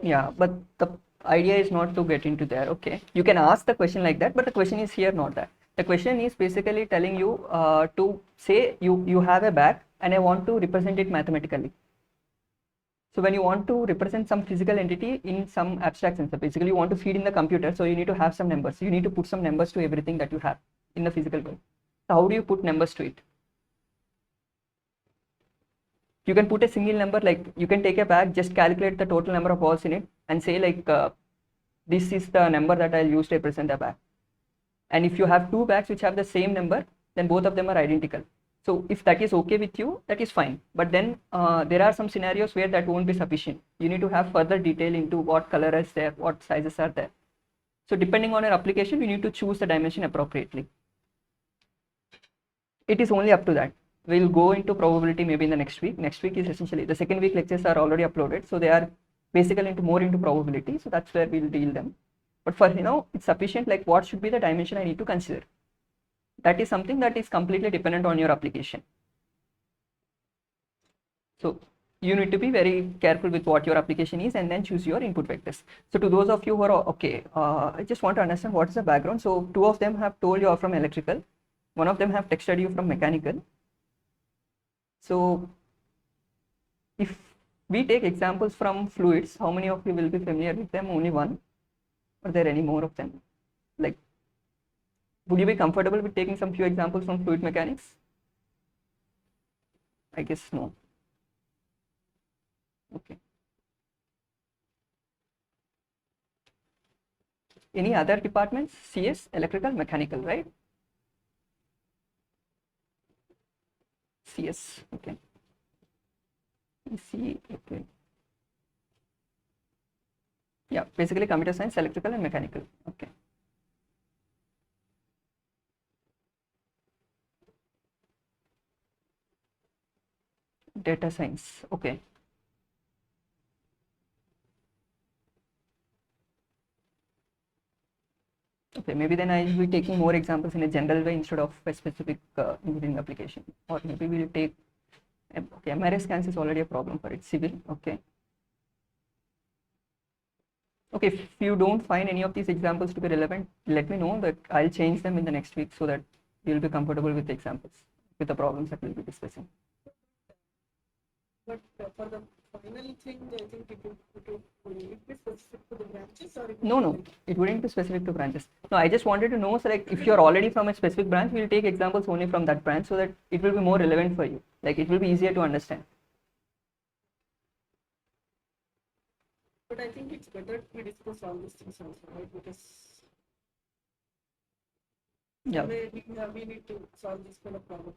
Yeah, but the idea is not to get into there. Okay, you can ask the question like that, but the question is here not that. The question is basically telling you to say you have a bag and I want to represent it mathematically. So when you want to represent some physical entity in some abstract sense, basically you want to feed in the computer, so you need to have some numbers. You need to put some numbers to everything that you have in the physical world. So how do you put numbers to it? You can put a single number, like you can take a bag, just calculate the total number of balls in it and say like this is the number that I'll use to represent the bag. And if you have two bags which have the same number, then both of them are identical. So if that is okay with you, that is fine. But then there are some scenarios where that won't be sufficient. You need to have further detail into what color is there, what sizes are there. So depending on your application, you need to choose the dimension appropriately. It is only up to that. We'll go into probability maybe in the next week. Next week is essentially the second week lectures are already uploaded, so they are basically more into probability. So that's where we'll deal them. But for now, it's sufficient. Like what should be the dimension I need to consider? That is something that is completely dependent on your application. So you need to be very careful with what your application is and then choose your input vectors. So to those of you who are okay, I just want to understand what is the background. So two of them have told you are from electrical. One of them have texted you from mechanical. So if we take examples from fluids, how many of you will be familiar with them? Only one? Are there any more of them? Like, would you be comfortable with taking some few examples from fluid mechanics? I guess no. Okay. Any other departments? CS, electrical, mechanical, right? CS, okay. EC, okay. Yeah, basically computer science, electrical and mechanical. Okay. Data science, okay. Okay, maybe then I will be taking more examples in a general way instead of a specific engineering application. Or maybe we'll take, okay, MRI scans is already a problem for it, civil, okay. Okay, if you don't find any of these examples to be relevant, let me know that I'll change them in the next week so that you'll be comfortable with the examples, with the problems that we'll be discussing. but for the final thing, I think will it be specific to the branches or No, it wouldn't be specific to branches. No, I just wanted to know, so like if you're already from a specific branch, we'll take examples only from that branch so that it will be more relevant for you. Like it will be easier to understand. But I think it's better we discuss all these things also, right? Because Yeah. we need to solve this kind of problems.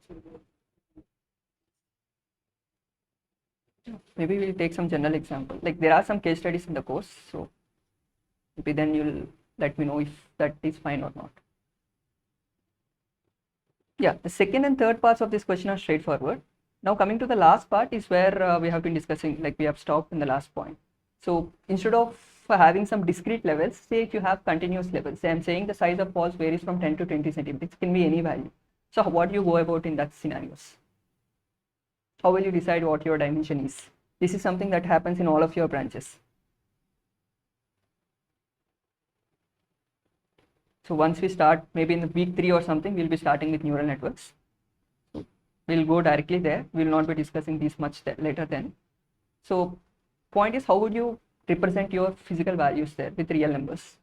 Maybe we'll take some general example. Like there are some case studies in the course, so maybe then you'll let me know if that is fine or not. Yeah, the second and third parts of this question are straightforward. Now coming to the last part is where we have been discussing, like we have stopped in the last point. So instead of having some discrete levels, say if you have continuous levels, say I'm saying the size of balls varies from 10 to 20 centimeters, it can be any value. So what do you go about in that scenarios? How will you decide what your dimension is? This is something that happens in all of your branches. So once we start, maybe in the week 3 or something, we'll be starting with neural networks. So we'll go directly there. We'll not be discussing this much later then. So point is, how would you represent your physical values there with real numbers?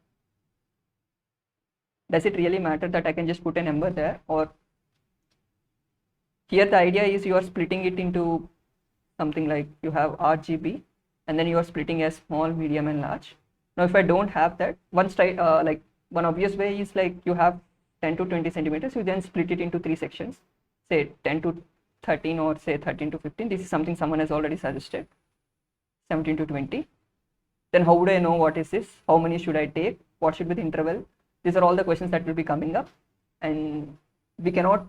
Does it really matter that I can just put a number there? Or here the idea is you are splitting it into something like you have RGB and then you are splitting as small, medium and large. Now if I don't have that, like one obvious way is like you have 10 to 20 centimeters, you then split it into 3 sections, say 10 to 13 or say 13 to 15. This is something someone has already suggested. 17 to 20. Then how would I know what is this? How many should I take? What should be the interval? These are all the questions that will be coming up, and we cannot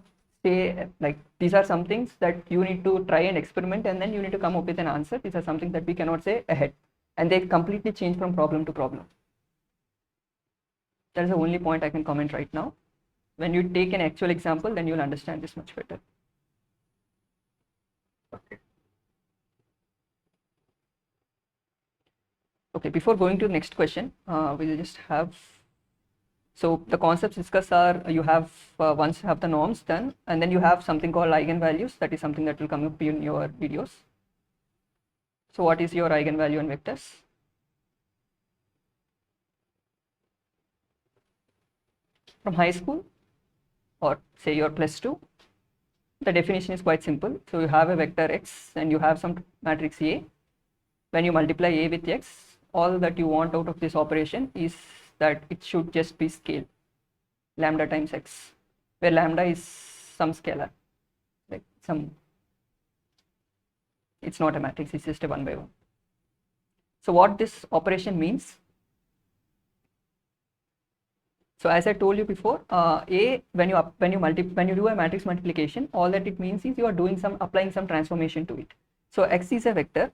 say like these are some things that you need to try and experiment, and then you need to come up with an answer. These are something that we cannot say ahead, and they completely change from problem to problem. That is the only point I can comment right now. When you take an actual example, then you'll understand this much better. Okay. Okay, before going to the next question, we'll just have, so the concepts discussed are, you have, once you have the norms done, and then you have something called eigenvalues. That is something that will come up in your videos. So what is your eigenvalue and vectors? From high school, or say your +2, the definition is quite simple. So you have a vector x and you have some matrix A. When you multiply A with x, all that you want out of this operation is that it should just be scale, lambda times x, where lambda is some scalar, like some, it's not a matrix, it's just a 1 by 1. So what this operation means, so as I told you before, A, when you do a matrix multiplication, all that it means is you are doing applying some transformation to it. So x is a vector.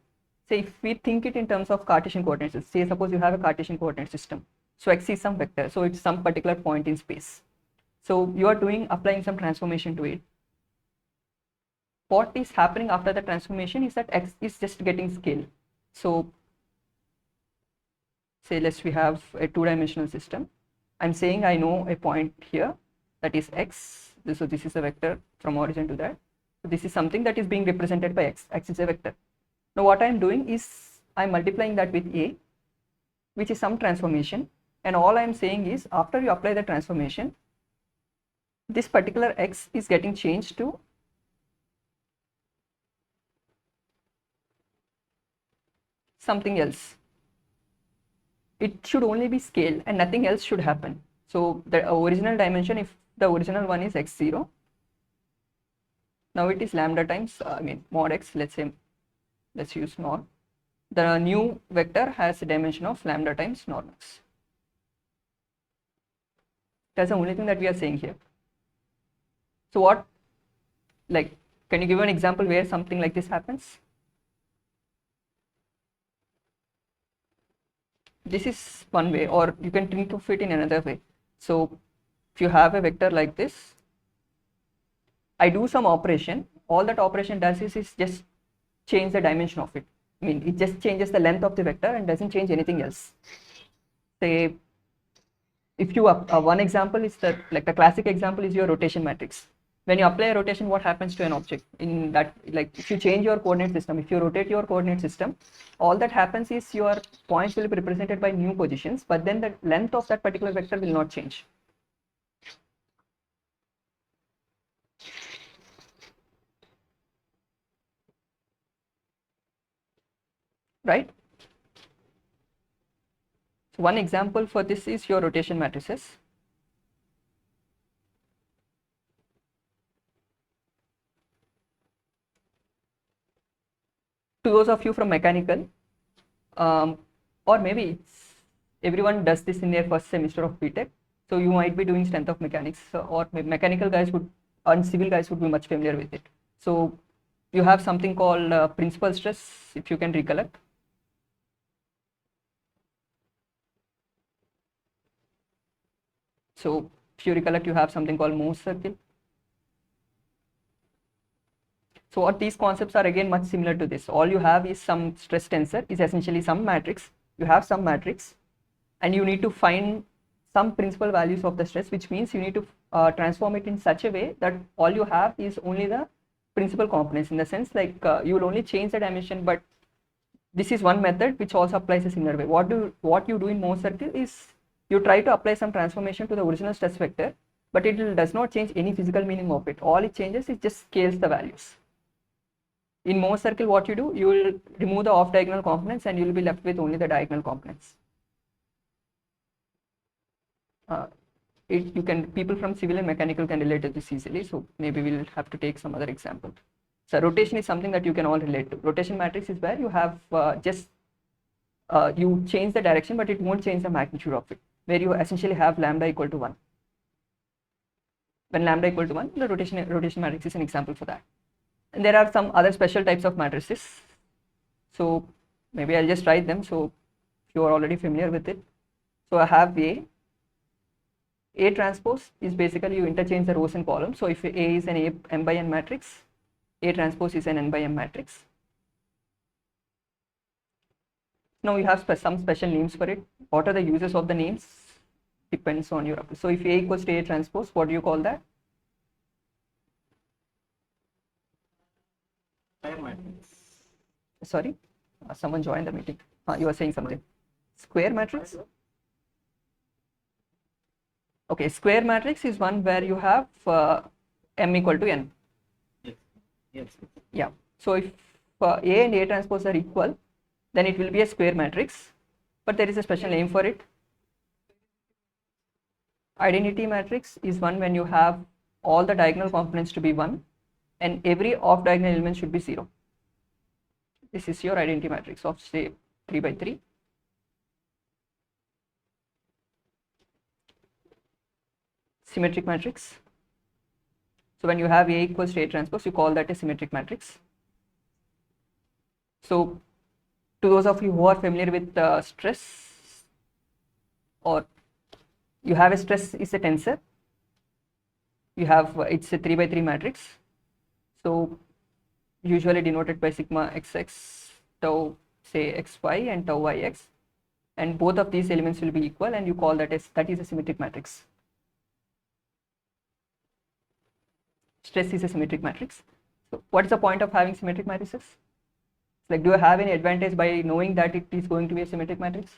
Say if we think it in terms of Cartesian coordinates, say suppose you have a Cartesian coordinate system. So x is some vector, so it's some particular point in space. So you are applying some transformation to it. What is happening after the transformation is that x is just getting scale. So say we have a 2-dimensional system. I'm saying I know a point here that is x. So this is a vector from origin to that. So this is something that is being represented by x. X is a vector. Now what I'm doing is I'm multiplying that with A, which is some transformation, and all I'm saying is after you apply the transformation, this particular x is getting changed to something else. It should only be scale and nothing else should happen. So the original dimension, if the original one is x0, now it is lambda times mod x, let's use norm. The new vector has a dimension of lambda times norm x. That's the only thing that we are saying here. So what, like, can you give an example where something like this happens? This is one way, or you can think of it in another way. So if you have a vector like this, I do some operation. All that operation does is just change the dimension of it. I mean, it just changes the length of the vector and doesn't change anything else. Say, if you one example is that, like the classic example is your rotation matrix. When you apply a rotation, what happens to an object? In that, like if you change your coordinate system, if you rotate your coordinate system, all that happens is your points will be represented by new positions, but then the length of that particular vector will not change. Right? So one example for this is your rotation matrices. To those of you from mechanical, or maybe everyone does this in their first semester of BTech. So you might be doing strength of mechanics, or mechanical guys would, and civil guys would be much familiar with it. So you have something called principal stress, if you can recollect. So if you recollect, you have something called Mohs circle. So what these concepts are again much similar to this. All you have is some stress tensor, is essentially some matrix. You have some matrix and you need to find some principal values of the stress, which means you need to transform it in such a way that all you have is only the principal components, in the sense like you will only change the dimension, but this is one method which also applies a similar way. What you do in Mohs circle is you try to apply some transformation to the original stress vector, but it does not change any physical meaning of it. All it changes is just scales the values. In Mohs circle, what you do, you will remove the off diagonal components and you will be left with only the diagonal components. People from civil and mechanical can relate to this easily, so maybe we'll have to take some other example. So rotation is something that you can all relate to. Rotation matrix is where you have you change the direction, but it won't change the magnitude of it, where you essentially have lambda equal to 1. when lambda equal to 1, the rotation matrix is an example for that. And there are some other special types of matrices. So maybe I'll just write them so you are already familiar with it. So I have A transpose is basically you interchange the rows and columns. So if A is an m by n matrix, A transpose is an n by m matrix. Now you have some special names for it. What are the uses of the names? Depends on your approach. So if A equals to A transpose, what do you call that? Square matrix. Sorry, someone joined the meeting. You were saying something. Square matrix? Okay, square matrix is one where you have m equal to n. Yes. Yeah. So if A and A transpose are equal, then it will be a square matrix, but there is a special name for it. Identity matrix is one when you have all the diagonal components to be 1 and every off diagonal element should be 0. This is your identity matrix of say 3 by 3. Symmetric matrix. So when you have A equals to A transpose, you call that a symmetric matrix. So to those of you who are familiar with stress, or you have a stress is a tensor, you have it's a 3 by 3 matrix, so usually denoted by sigma xx, tau say xy and tau yx, and both of these elements will be equal, and you call that as that is a symmetric matrix. Stress is a symmetric matrix. So what is the point of having symmetric matrices? Like, do you have any advantage by knowing that it is going to be a symmetric matrix?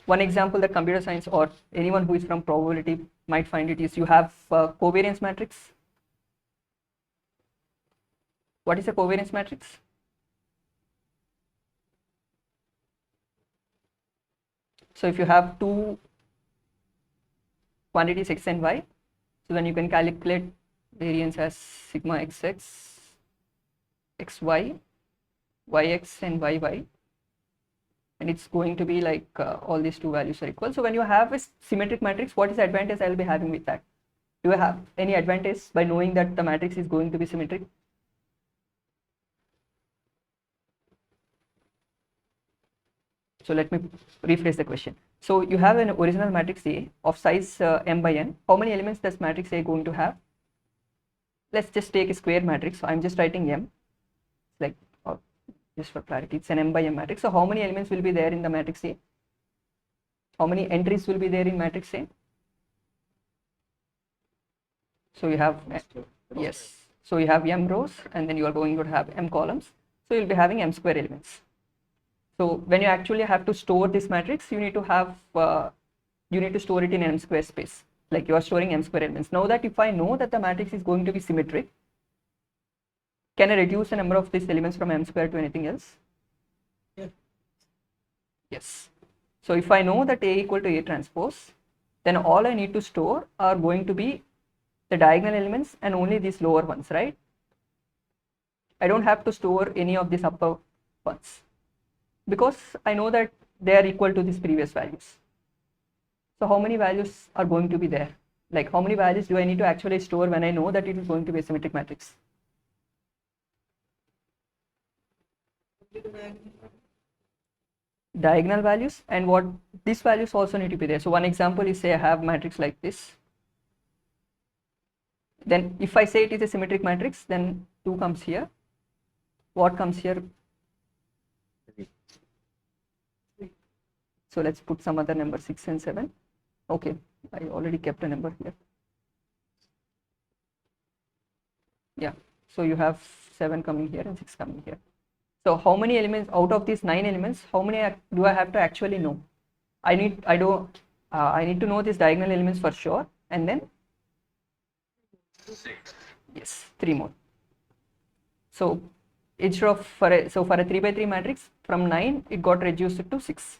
One example that computer science or anyone who is from probability might find it is you have covariance matrix. What is a covariance matrix? So if you have two quantities x and y, so then you can calculate variance as sigma xx, xy, yx and yy, and it's going to be like all these two values are equal. So when you have a symmetric matrix, what is the advantage I'll be having with that? Do you have any advantage by knowing that the matrix is going to be symmetric? So let me rephrase the question. So you have an original matrix A of size m by n. How many elements does matrix A going to have? Let's just take a square matrix. So I'm just writing m, like just for clarity, it's an m by m matrix. So how many elements will be there in the matrix A? How many entries will be there in matrix A? So you have yes. So you have m rows, and then you are going to have m columns. So you'll be having m square elements. So when you actually have to store this matrix, you need to have store it in m square space. Like you are storing m square elements. Now that if I know that the matrix is going to be symmetric, can I reduce the number of these elements from m square to anything else? Yeah. Yes. So if I know that A equal to A transpose, then all I need to store are going to be the diagonal elements and only these lower ones, right? I don't have to store any of these upper ones because I know that they are equal to these previous values. So how many values are going to be there? Like how many values do I need to actually store when I know that it is going to be a symmetric matrix? Diagonal values, and what these values also need to be there. So one example is, say I have matrix like this. Then if I say it is a symmetric matrix, then 2 comes here. What comes here? So let's put some other number, 6 and 7. Okay, I already kept a number here. Yeah, so you have 7 coming here and 6 coming here. So how many elements out of these 9 elements, how many do I have to actually know? I need to know these diagonal elements for sure, and then 6. Yes, 3 more. So instead of for a 3 by 3 matrix, from 9 it got reduced to 6.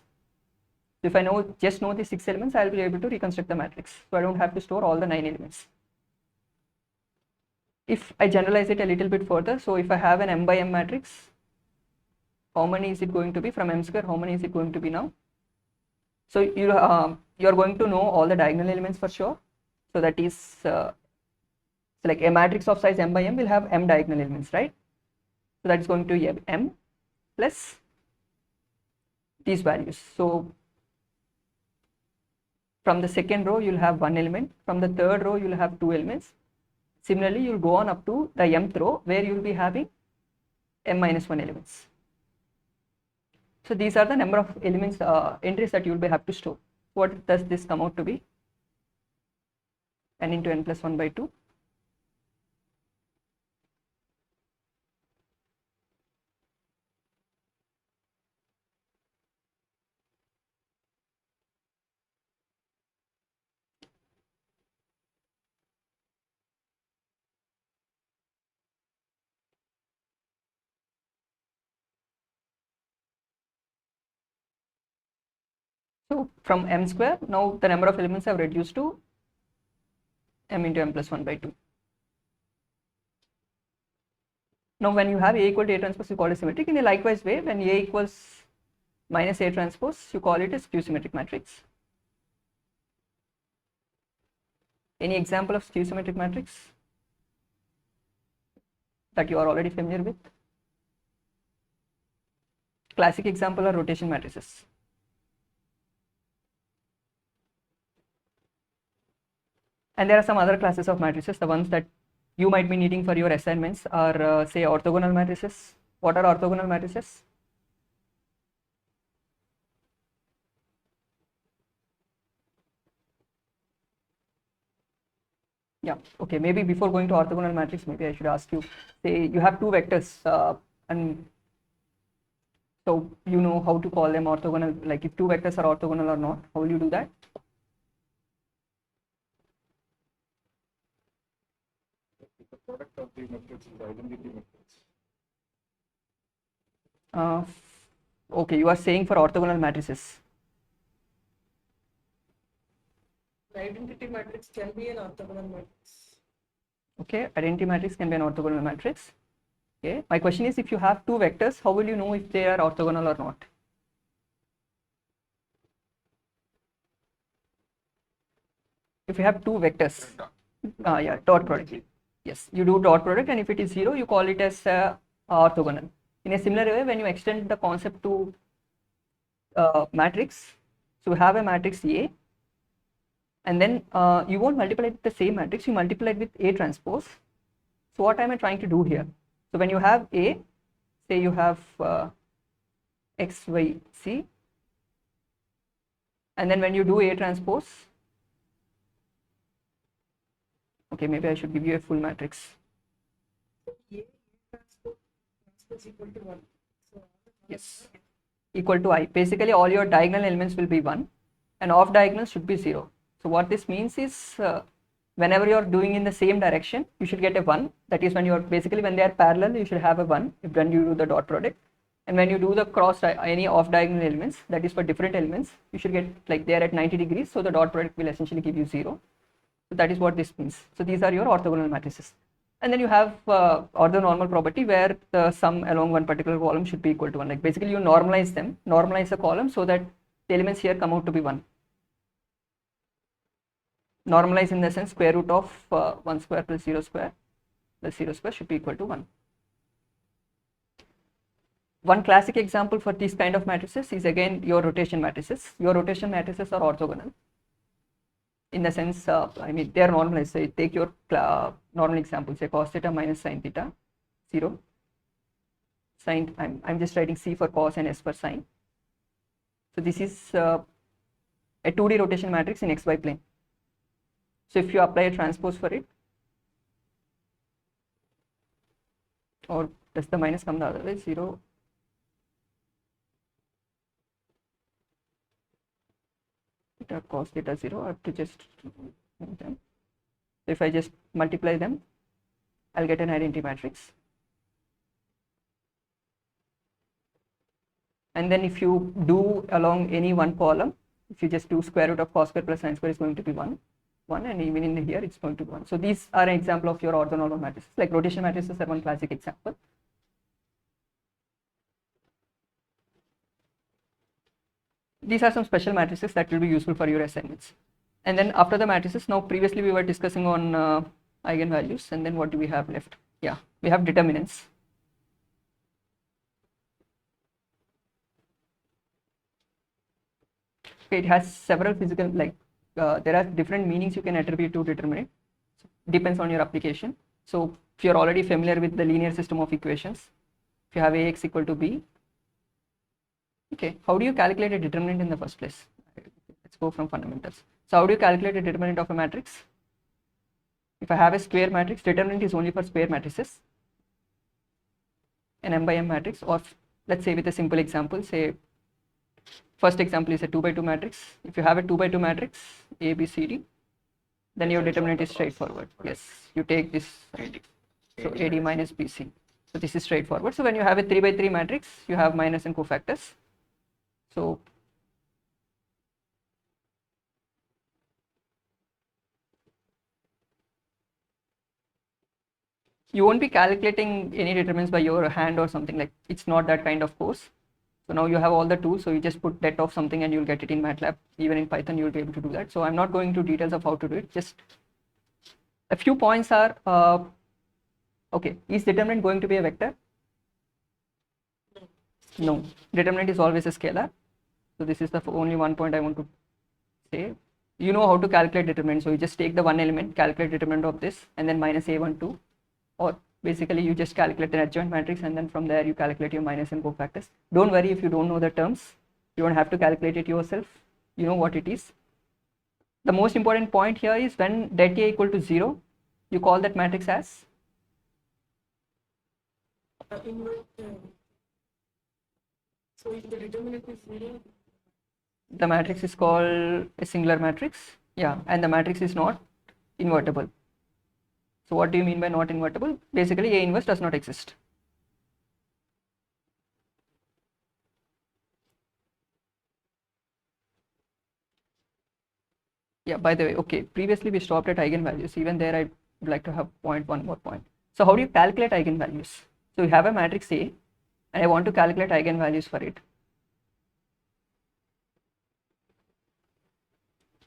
So if I just know the 6 elements, I'll be able to reconstruct the matrix. So I don't have to store all the 9 elements. If I generalize it a little bit further, so if I have an m by m matrix, how many is it going to be from m square? How many is it going to be now? So you're going to know all the diagonal elements for sure. So that is So like a matrix of size m by m will have m diagonal elements, right? So that is going to be m plus these values. So from the second row you'll have one element, from the third row you'll have two elements. Similarly, you'll go on up to the mth row where you'll be having m minus 1 elements. So these are the number of elements entries that you'll be have to store. What does this come out to be? N into n plus 1 by 2. So from m square, now the number of elements have reduced to m into m plus 1 by 2. Now when you have A equal to A transpose, you call it symmetric. In a likewise way, when A equals minus A transpose, you call it a skew symmetric matrix. Any example of skew symmetric matrix that you are already familiar with? Classic example are rotation matrices. And there are some other classes of matrices. The ones that you might be needing for your assignments are say orthogonal matrices. What are orthogonal matrices? Yeah, okay, maybe before going to orthogonal matrix, maybe I should ask you, say you have two vectors and so you know how to call them orthogonal, like if two vectors are orthogonal or not, how will you do that? The product of the matrix is the identity matrix. Okay, you are saying for orthogonal matrices. The identity matrix can be an orthogonal matrix. Okay, identity matrix can be an orthogonal matrix. Okay, my question is, if you have two vectors, how will you know if they are orthogonal or not? If you have two vectors, yeah, dot product. Yes, you do dot product, and if it is 0, you call it as orthogonal. In a similar way, when you extend the concept to matrix, so you have a matrix A, and then you won't multiply it with the same matrix, you multiply it with A transpose. So what am I trying to do here? So when you have A, say you have X, Y, C, and then when you do A transpose, okay, maybe I should give you a full matrix. A transpose equal to 1. So, Yes, equal to I. Basically, all your diagonal elements will be 1 and off diagonals should be 0. So what this means is whenever you are doing in the same direction, you should get a 1. That is when you are basically when they are parallel, you should have a 1 if when you do the dot product. And when you do the cross any off diagonal elements, that is for different elements, you should get like they are at 90 degrees. So the dot product will essentially give you 0. So that is what this means. So these are your orthogonal matrices. And then you have orthonormal property where the sum along one particular column should be equal to 1. Like basically you normalize them, normalize the column so that the elements here come out to be 1. Normalize in the sense square root of 1 square plus 0 square should be equal to 1. One classic example for these kind of matrices is again your rotation matrices. Your rotation matrices are orthogonal. In the sense, I mean, they are normalized. So you take your normal example, say cos theta minus sin theta, 0. Sin, I'm just writing C for cos and S for sin. So this is a 2D rotation matrix in xy plane. So if you apply a transpose for it, or does the minus come the other way, 0. Theta cos theta 0, I have to just move them. So if I just multiply them, I'll get an identity matrix. And then if you do along any one column, if you just do square root of cos square plus sin square is going to be 1, and even in here it's going to be 1. So these are an example of your orthonormal matrices. Like rotation matrices are one classic example. These are some special matrices that will be useful for your assignments. And then after the matrices, now previously we were discussing on eigenvalues, and then what do we have left? Yeah, we have determinants. Okay, it has several physical, like there are different meanings you can attribute to determinant. Depends on your application. So if you're already familiar with the linear system of equations, if you have ax equal to b, okay, how do you calculate a determinant in the first place? Let's go from fundamentals. So how do you calculate a determinant of a matrix? If I have a square matrix, determinant is only for square matrices, an m by m matrix, or let's say with a simple example, say first example is a 2 by 2 matrix. If you have a 2 by 2 matrix, A, B, C, D, then your determinant is straightforward. Yes, you take this ID. So AD minus BC. So this is straightforward. So when you have a 3 by 3 matrix, you have minus and cofactors. So you won't be calculating any determinants by your hand or something, like it's not that kind of course. So now you have all the tools, so you just put det of something and you'll get it in MATLAB. Even in Python, you'll be able to do that. So I'm not going into details of how to do it. Just a few points are, okay, is determinant going to be a vector? No, determinant is always a scalar. So this is the only one point I want to say. You know how to calculate determinant. So you just take the one element, calculate determinant of this, and then minus a12, or basically you just calculate an adjoint matrix, and then from there you calculate your minus and cofactors. Don't worry if you don't know the terms. You don't have to calculate it yourself. You know what it is. The most important point here is when det A equal to 0, you call that matrix as Invert. So if the determinant is 0, the matrix is called a singular matrix. Yeah, and the matrix is not invertible. So what do you mean by not invertible? Basically, A inverse does not exist. Yeah, by the way, okay, previously we stopped at eigenvalues. Even there, I would like to have one more point. So how do you calculate eigenvalues? So you have a matrix A, and I want to calculate eigenvalues for it.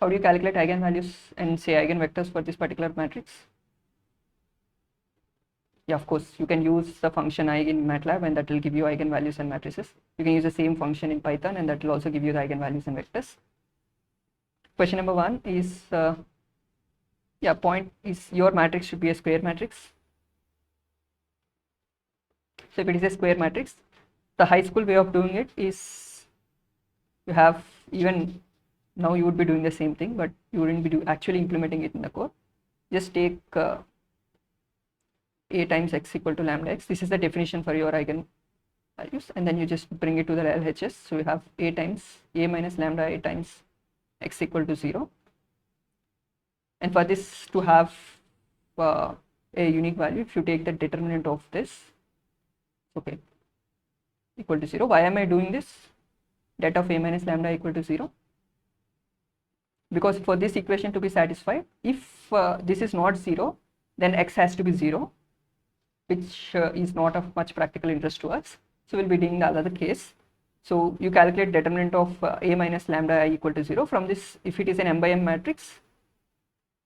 How do you calculate eigenvalues and say eigenvectors for this particular matrix? Yeah, of course, you can use the function eigen in MATLAB, and that will give you eigenvalues and matrices. You can use the same function in Python, and that will also give you the eigenvalues and vectors. Question number 1 is, point is your matrix should be a square matrix. So if it is a square matrix, the high school way of doing it is, you have, even now you would be doing the same thing, but you wouldn't be actually implementing it in the code. Just take A times x equal to lambda x. This is the definition for your eigenvalues, and then you just bring it to the LHS. So you have A times A minus lambda A times x equal to 0. And for this to have a unique value, if you take the determinant of this, okay, equal to 0. Why am I doing this? Det of A minus lambda equal to 0. Because for this equation to be satisfied, if this is not 0, then x has to be 0, which is not of much practical interest to us. So we'll be doing the other case. So you calculate determinant of A minus lambda I equal to 0. From this, if it is an m by m matrix,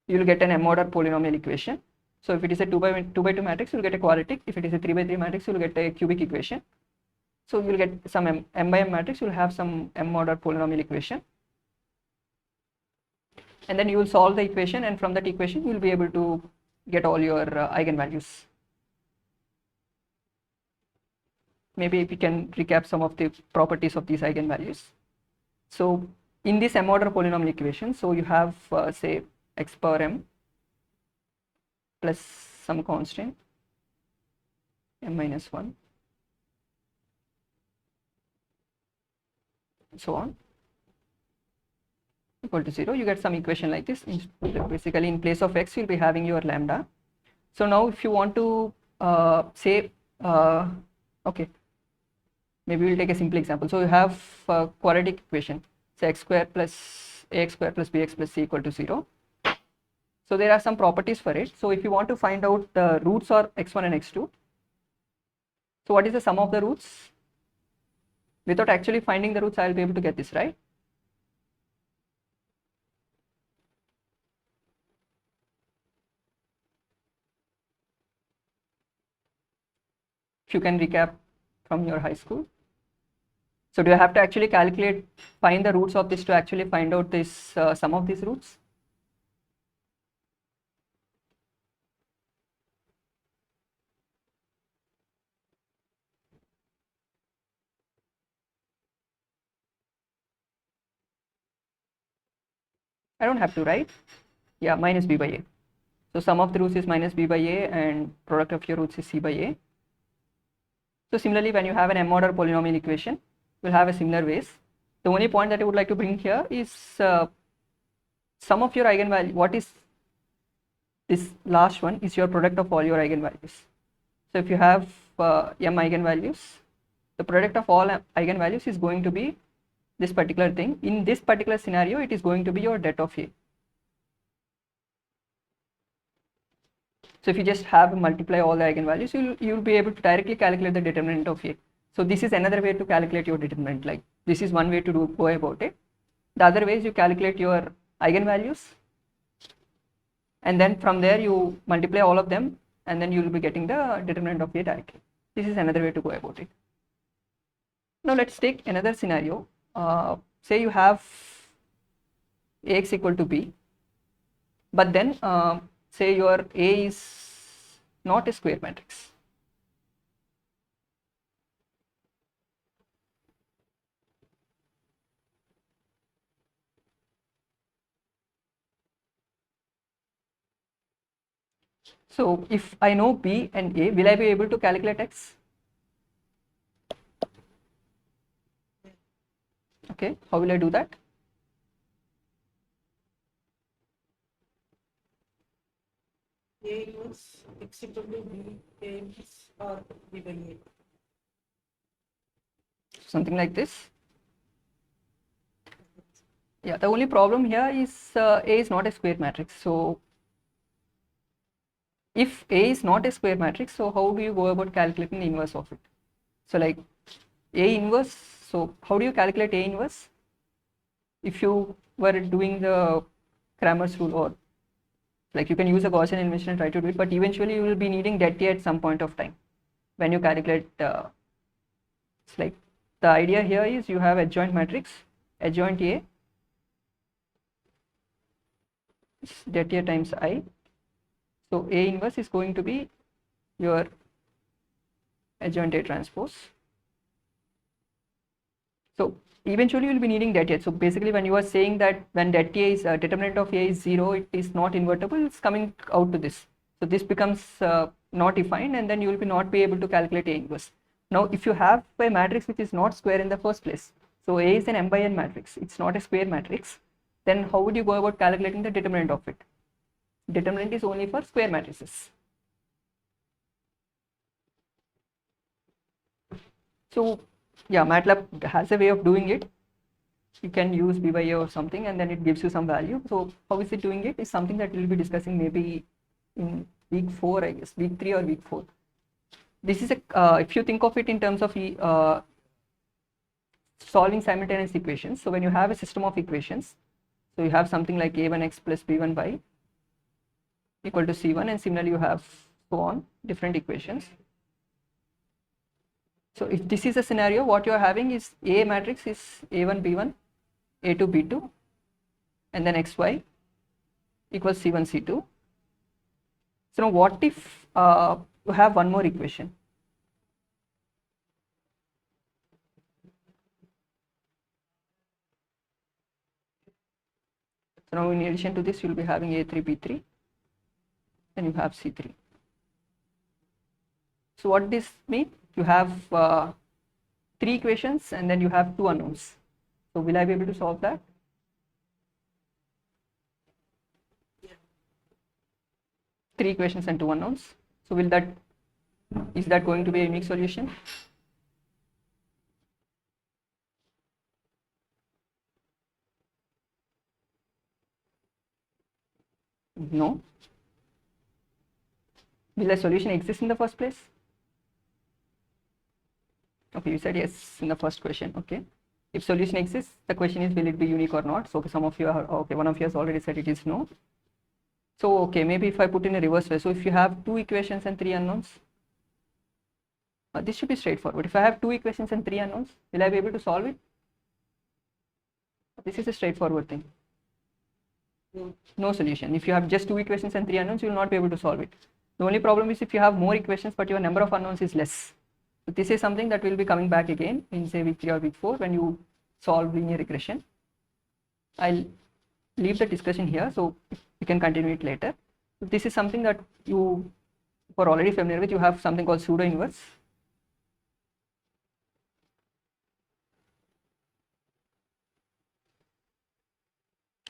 you will get an m order polynomial equation. So if it is a 2 by 2 matrix, you will get a quadratic. If it is a 3 by 3 matrix, you will get a cubic equation. So you will get some m by m matrix, you will have some m order polynomial equation. And then you will solve the equation, and from that equation, you will be able to get all your eigenvalues. Maybe we can recap some of the properties of these eigenvalues. So in this m order polynomial equation, so you have say x power m plus some constant m minus 1, and so on, equal to 0. You get some equation like this. Basically, in place of x, you'll be having your lambda. So now if you want to say, okay, maybe we'll take a simple example. So you have a quadratic equation, say x square plus ax square plus bx plus c equal to 0. So there are some properties for it. So if you want to find out the roots are x1 and x2, so what is the sum of the roots? Without actually finding the roots, I will be able to get this, right? if you can recap from your high school. So do you have to actually find the roots of this to actually find out this sum of these roots? I don't have to, right? Yeah, minus b by a. So sum of the roots is minus b by a and product of your roots is c by a. So similarly, when you have an m order polynomial equation, we'll have a similar ways. The only point that I would like to bring here is sum of your eigenvalue. What is this last one is your product of all your eigenvalues. So if you have m eigenvalues, the product of all eigenvalues is going to be this particular thing. In this particular scenario, it is going to be your det of A. So if you just have multiply all the eigenvalues, you'll be able to directly calculate the determinant of A. So this is another way to calculate your determinant. Like this is one way to go about it. The other way is you calculate your eigenvalues, and then from there you multiply all of them, and then you will be getting the determinant of A directly. This is another way to go about it. Now let's take another scenario. Say you have Ax equal to B, but then say your A is not a square matrix. So if I know B and A, will I be able to calculate X? Okay, how will I do that? A inverse X equal to B, A inverse or B by A. Something like this. Yeah, the only problem here is A is not a square matrix. So if A is not a square matrix, so how do you go about calculating the inverse of it? So like A inverse, so how do you calculate A inverse? If you were doing the Cramer's rule, or like you can use a Gaussian elimination and try to do it, but eventually you will be needing det A at some point of time when you calculate. It's like the idea here is you have adjoint matrix, adjoint A, det A times I. So A inverse is going to be your adjoint A transpose. So eventually you will be needing det A. So basically when you are saying that when det A is determinant of A is 0, it is not invertible, it's coming out to this. So this becomes not defined, and then you will be not be able to calculate A inverse. Now if you have a matrix which is not square in the first place, so A is an m by n matrix, it's not a square matrix, then how would you go about calculating the determinant of it? Determinant is only for square matrices. So yeah, MATLAB has a way of doing it. You can use B by A or something, and then it gives you some value. So how is it doing it is something that we'll be discussing maybe in week 4, I guess, week 3 or week 4. This is a if you think of it in terms of solving simultaneous equations. So when you have a system of equations, so you have something like a1x plus b1y equal to c1, and similarly you have so on different equations. So if this is a scenario, what you are having is A matrix is a1 b1, a2 b2, and then xy equals c1 c2. So now what if you have one more equation? So now in addition to this, you will be having a3 b3, and you have c3. So what this means? You have 3 equations, and then you have 2 unknowns. So will I be able to solve that? Yeah. 3 equations and 2 unknowns. So is that going to be a unique solution? No. Will a solution exist in the first place? Okay, you said yes in the first question. Okay, if solution exists, the question is will it be unique or not? So some of you are okay, one of you has already said it is no. So okay, maybe if I put in a reverse way, so if you have 2 equations and 3 unknowns, This should be straightforward. If I have 2 equations and 3 unknowns, will I be able to solve it? This is a straightforward thing. No solution. If you have just 2 equations and 3 unknowns, you will not be able to solve it. The only problem is if you have more equations but your number of unknowns is less. So this is something that will be coming back again in say week 3 or week 4 when you solve linear regression. I'll leave the discussion here so you can continue it later. So this is something that you are already familiar with. You have something called pseudo inverse.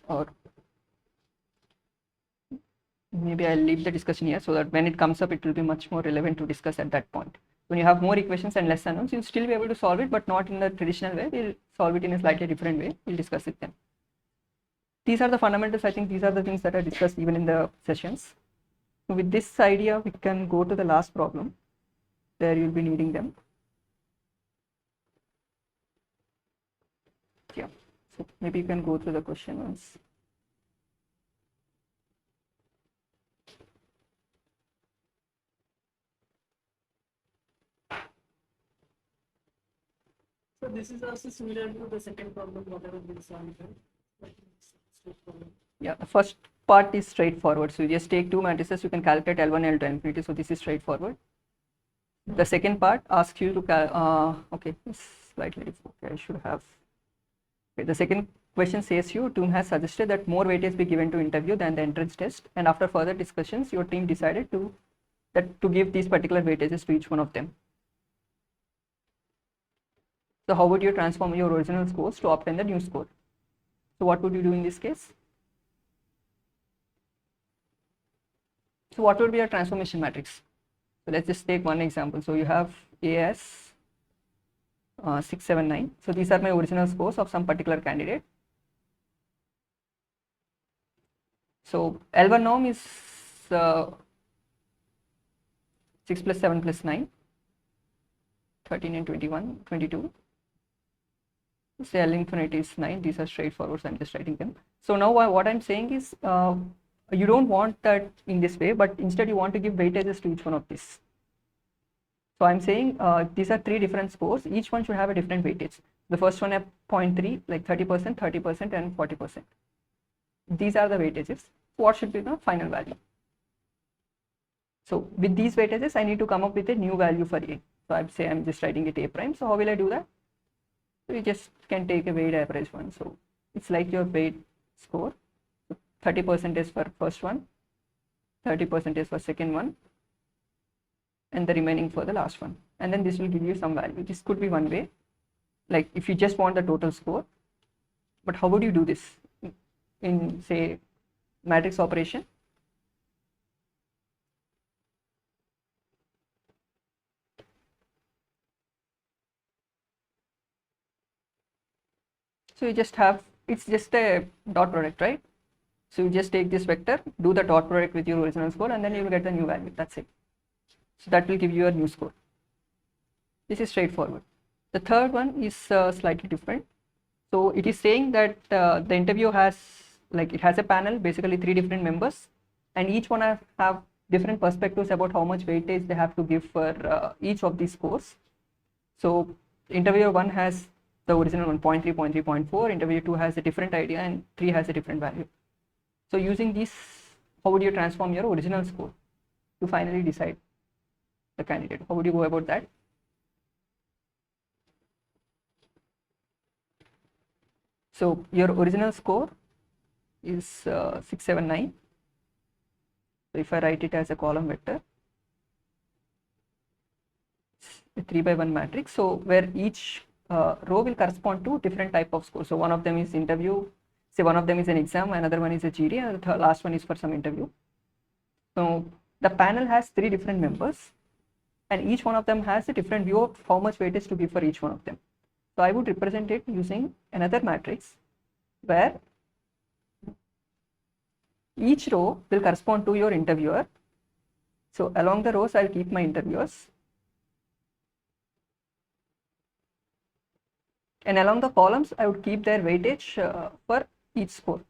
Or maybe I'll leave the discussion here so that when it comes up, it will be much more relevant to discuss at that point. When you have more equations and less unknowns, you'll still be able to solve it, but not in the traditional way. We'll solve it in a slightly different way. We'll discuss it then. These are the fundamentals. I think these are the things that are discussed even in the sessions. So with this idea, we can go to the last problem where you'll be needing them. Yeah, so maybe you can go through the question once. So this is also similar to the second problem, whatever we solved. Yeah, the first part is straightforward. So you just take 2 matrices, you can calculate L1, L2 infinity. So this is straightforward. The second part asks you to okay, it's slightly different. Okay, I should have. Okay, the second question says your team has suggested that more weightage be given to interview than the entrance test, and after further discussions, your team decided to give these particular weightages to each one of them. So how would you transform your original scores to obtain the new score? So what would you do in this case? So what would be a transformation matrix? So let's just take one example. So you have AS 679. So these are my original scores of some particular candidate. So L1 norm is 6 plus 7 plus 9, 13 and 21, 22. Say L infinity is 9. These are straightforward, so I'm just writing them. So now what I'm saying is you don't want that in this way, but instead you want to give weightages to each one of these. So I'm saying these are 3 different scores. Each one should have a different weightage. The first one at 0.3, like 30%, 30%, and 40%. These are the weightages. What should be the final value? So with these weightages, I need to come up with a new value for A. So I'd say I'm just writing it A prime. So how will I do that? So you just can take a weighted average one. So it's like your weight score. 30% is for first one, 30% is for second one, and the remaining for the last one. And then this will give you some value. This could be one way, like if you just want the total score. But how would you do this in say matrix operation? So you just have, it's just a dot product, right? So you just take this vector, do the dot product with your original score, and then you will get the new value. That's it. So that will give you a new score. This is straightforward. The third one is slightly different. So it is saying that the interview has, like it has a panel, basically 3 different members, and each one have different perspectives about how much weightage they have to give for each of these scores. So interviewer 1 has the original one, 0.3, 0.3, 0.4. Interviewer 2 has a different idea, and 3 has a different value. So using this, how would you transform your original score to finally decide the candidate? How would you go about that? So your original score is 679. So if I write it as a column vector, a 3 by 1 matrix. So where each row will correspond to different type of score. So one of them is interview, say one of them is an exam, another one is a GD, and the last one is for some interview. So the panel has 3 different members, and each one of them has a different view of how much weightage to give for each one of them. So I would represent it using another matrix where each row will correspond to your interviewer. So along the rows, I'll keep my interviewers, and along the columns, I would keep their weightage for each score,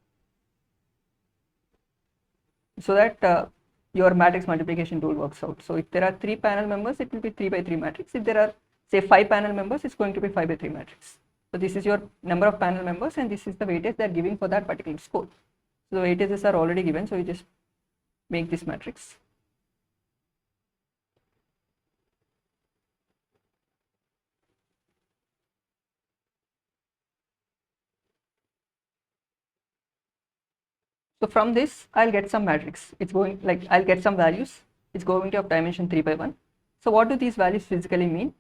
so that your matrix multiplication rule works out. So if there are 3 panel members, it will be 3 by 3 matrix. If there are say 5 panel members, it's going to be 5 by 3 matrix. So this is your number of panel members and this is the weightage they are giving for that particular score. So the weightages are already given, so you just make this matrix. So from this, I'll get some matrix. It's going like I'll get some values. It's going to have dimension 3 by 1. So what do these values physically mean?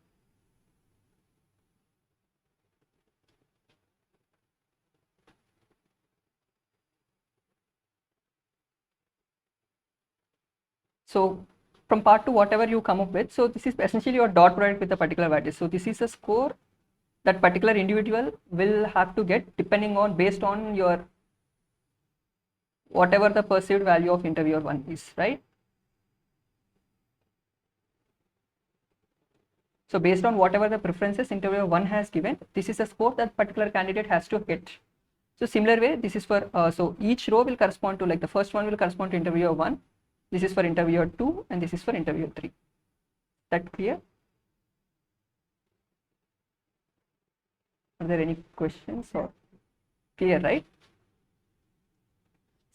So from part 2, whatever you come up with, so this is essentially your dot product with a particular value. So this is a score that particular individual will have to get depending on based on your whatever the perceived value of interviewer 1 is, right? So based on whatever the preferences interviewer 1 has given, this is a score that particular candidate has to get. So similar way, this is for, so each row will correspond to, like the first one will correspond to interviewer 1, this is for interviewer 2, and this is for interviewer 3. That clear? Are there any questions or clear, right?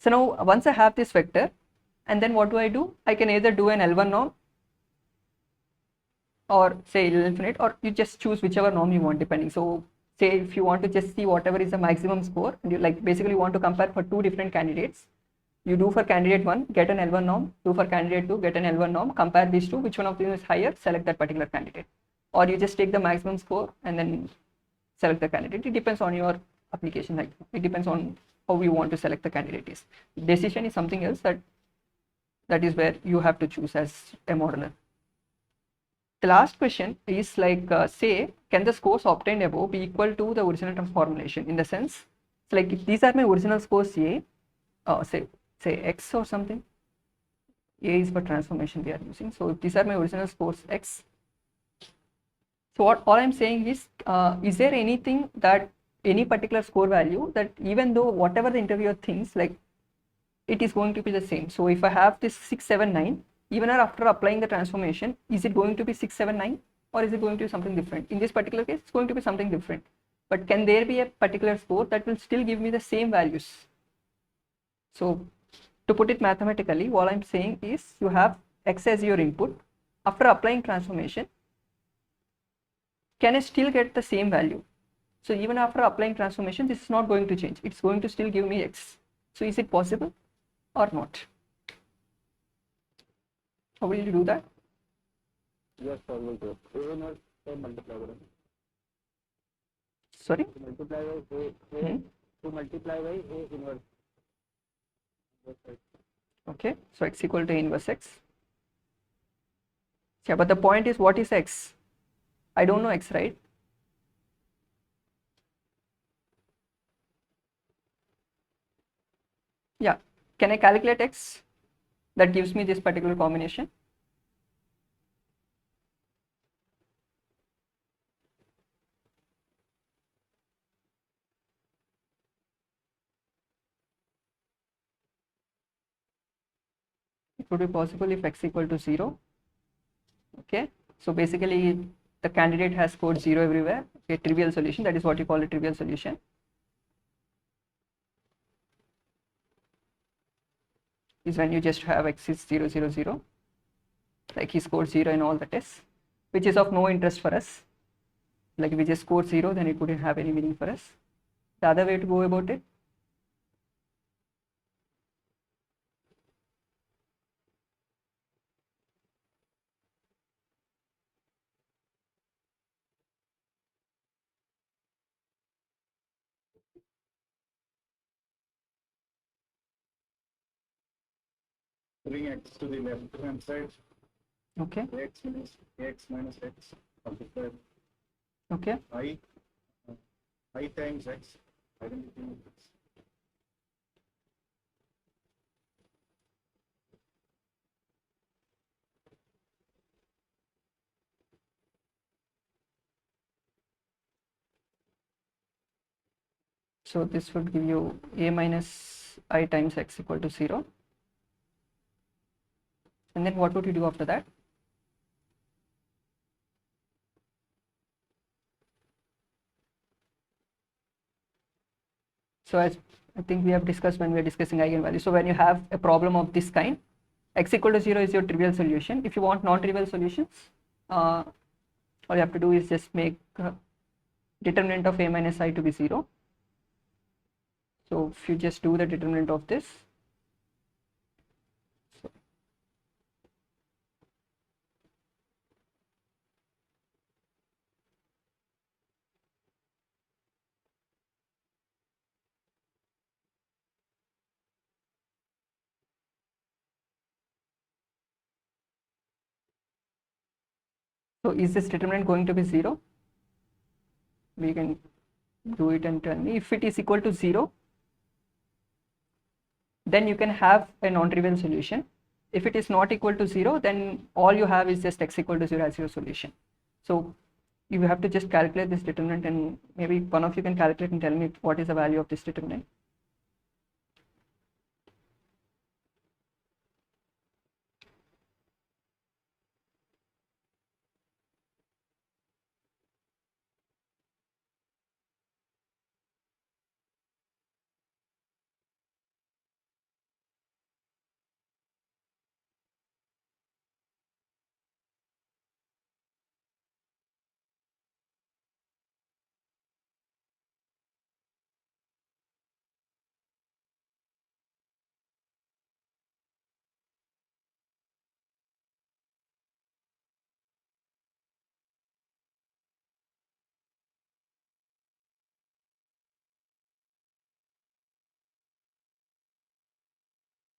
So now once I have this vector, and then what do? I can either do an L1 norm or say infinite, or you just choose whichever norm you want depending. So say if you want to just see whatever is the maximum score, and you like basically want to compare for 2 different candidates, you do for candidate 1, get an L1 norm, do for candidate 2, get an L1 norm, compare these two, which one of them is higher, select that particular candidate. Or you just take the maximum score and then select the candidate. It depends on your application, like it depends on how you want to select the candidate is. Decision is something else that is where you have to choose as a modeler. The last question is like say, can the scores obtained above be equal to the original term formulation? In the sense, so like if these are my original scores A, say X or something, A is for transformation we are using. So if these are my original scores X, so what all I'm saying is there anything that any particular score value that even though whatever the interviewer thinks, like it is going to be the same. So if I have this 679, even after applying the transformation, is it going to be 679 or is it going to be something different? In this particular case, it's going to be something different. But can there be a particular score that will still give me the same values? So to put it mathematically, what I'm saying is you have X as your input. After applying transformation, can I still get the same value? So even after applying transformation, this is not going to change. It's going to still give me X. So is it possible or not? How will you do that? Yes, I will do. Even if they multiply by Sorry? to multiply by A, to multiply by A inverse. Okay, so X equal to inverse X. Yeah, but the point is, what is X? I don't know X, right? Yeah, can I calculate X that gives me this particular combination? It would be possible if X equal to 0. Okay, so basically the candidate has scored 0 everywhere. Okay, trivial solution, that is what you call a trivial solution. Is when you just have X is 0, 0, 0. Like he scored 0 in all the tests, which is of no interest for us. Like if we just scored 0, then it wouldn't have any meaning for us. The other way to go about it, bring X to the left hand side. okay, X minus X multiplied okay. I times X. Identity of X. So this would give you A minus I times X equal to 0. And then what would you do after that? So as I think we have discussed when we are discussing eigenvalue. So when you have a problem of this kind, x equal to 0 is your trivial solution. If you want non-trivial solutions, all you have to do is just make determinant of a minus I to be 0. So if you just do the determinant of this, so is this determinant going to be 0? We can do it and tell me. If it is equal to 0, then you can have a non-trivial solution. If it is not equal to 0, then all you have is just x equal to 0 as your solution. So you have to just calculate this determinant, and maybe one of you can calculate and tell me what is the value of this determinant.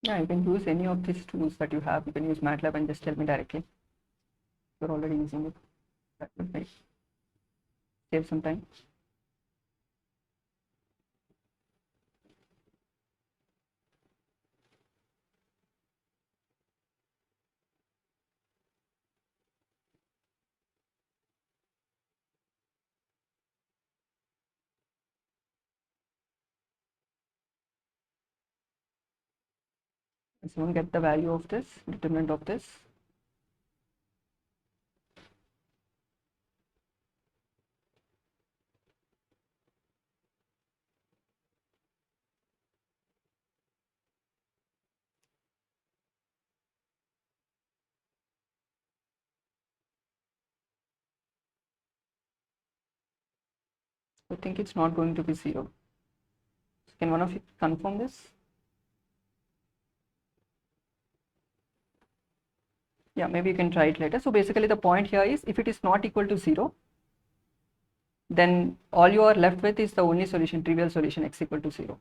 Yeah, you can use any of these tools that you have. You can use MATLAB and just tell me directly. You're already using it. That would make save some time. Does someone get the value of this determinant of this? I think it's not going to be 0. Can one of you confirm this? Yeah, maybe you can try it later. So basically the point here is, if it is not equal to 0, then all you are left with is the only solution, trivial solution, x equal to 0.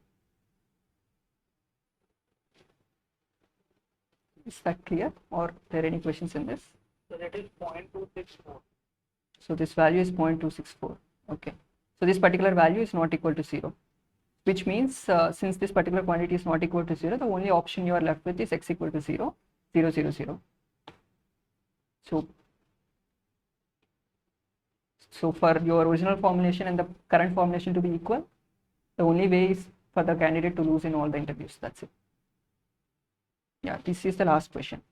Is that clear, or are there any questions in this? So that is 0.264. So this value is 0.264. Okay. So this particular value is not equal to 0, which means since this particular quantity is not equal to 0, the only option you are left with is x equal to 0, 0, 0, 0. So for your original formulation and the current formulation to be equal, the only way is for the candidate to lose in all the interviews. That's it. Yeah, this is the last question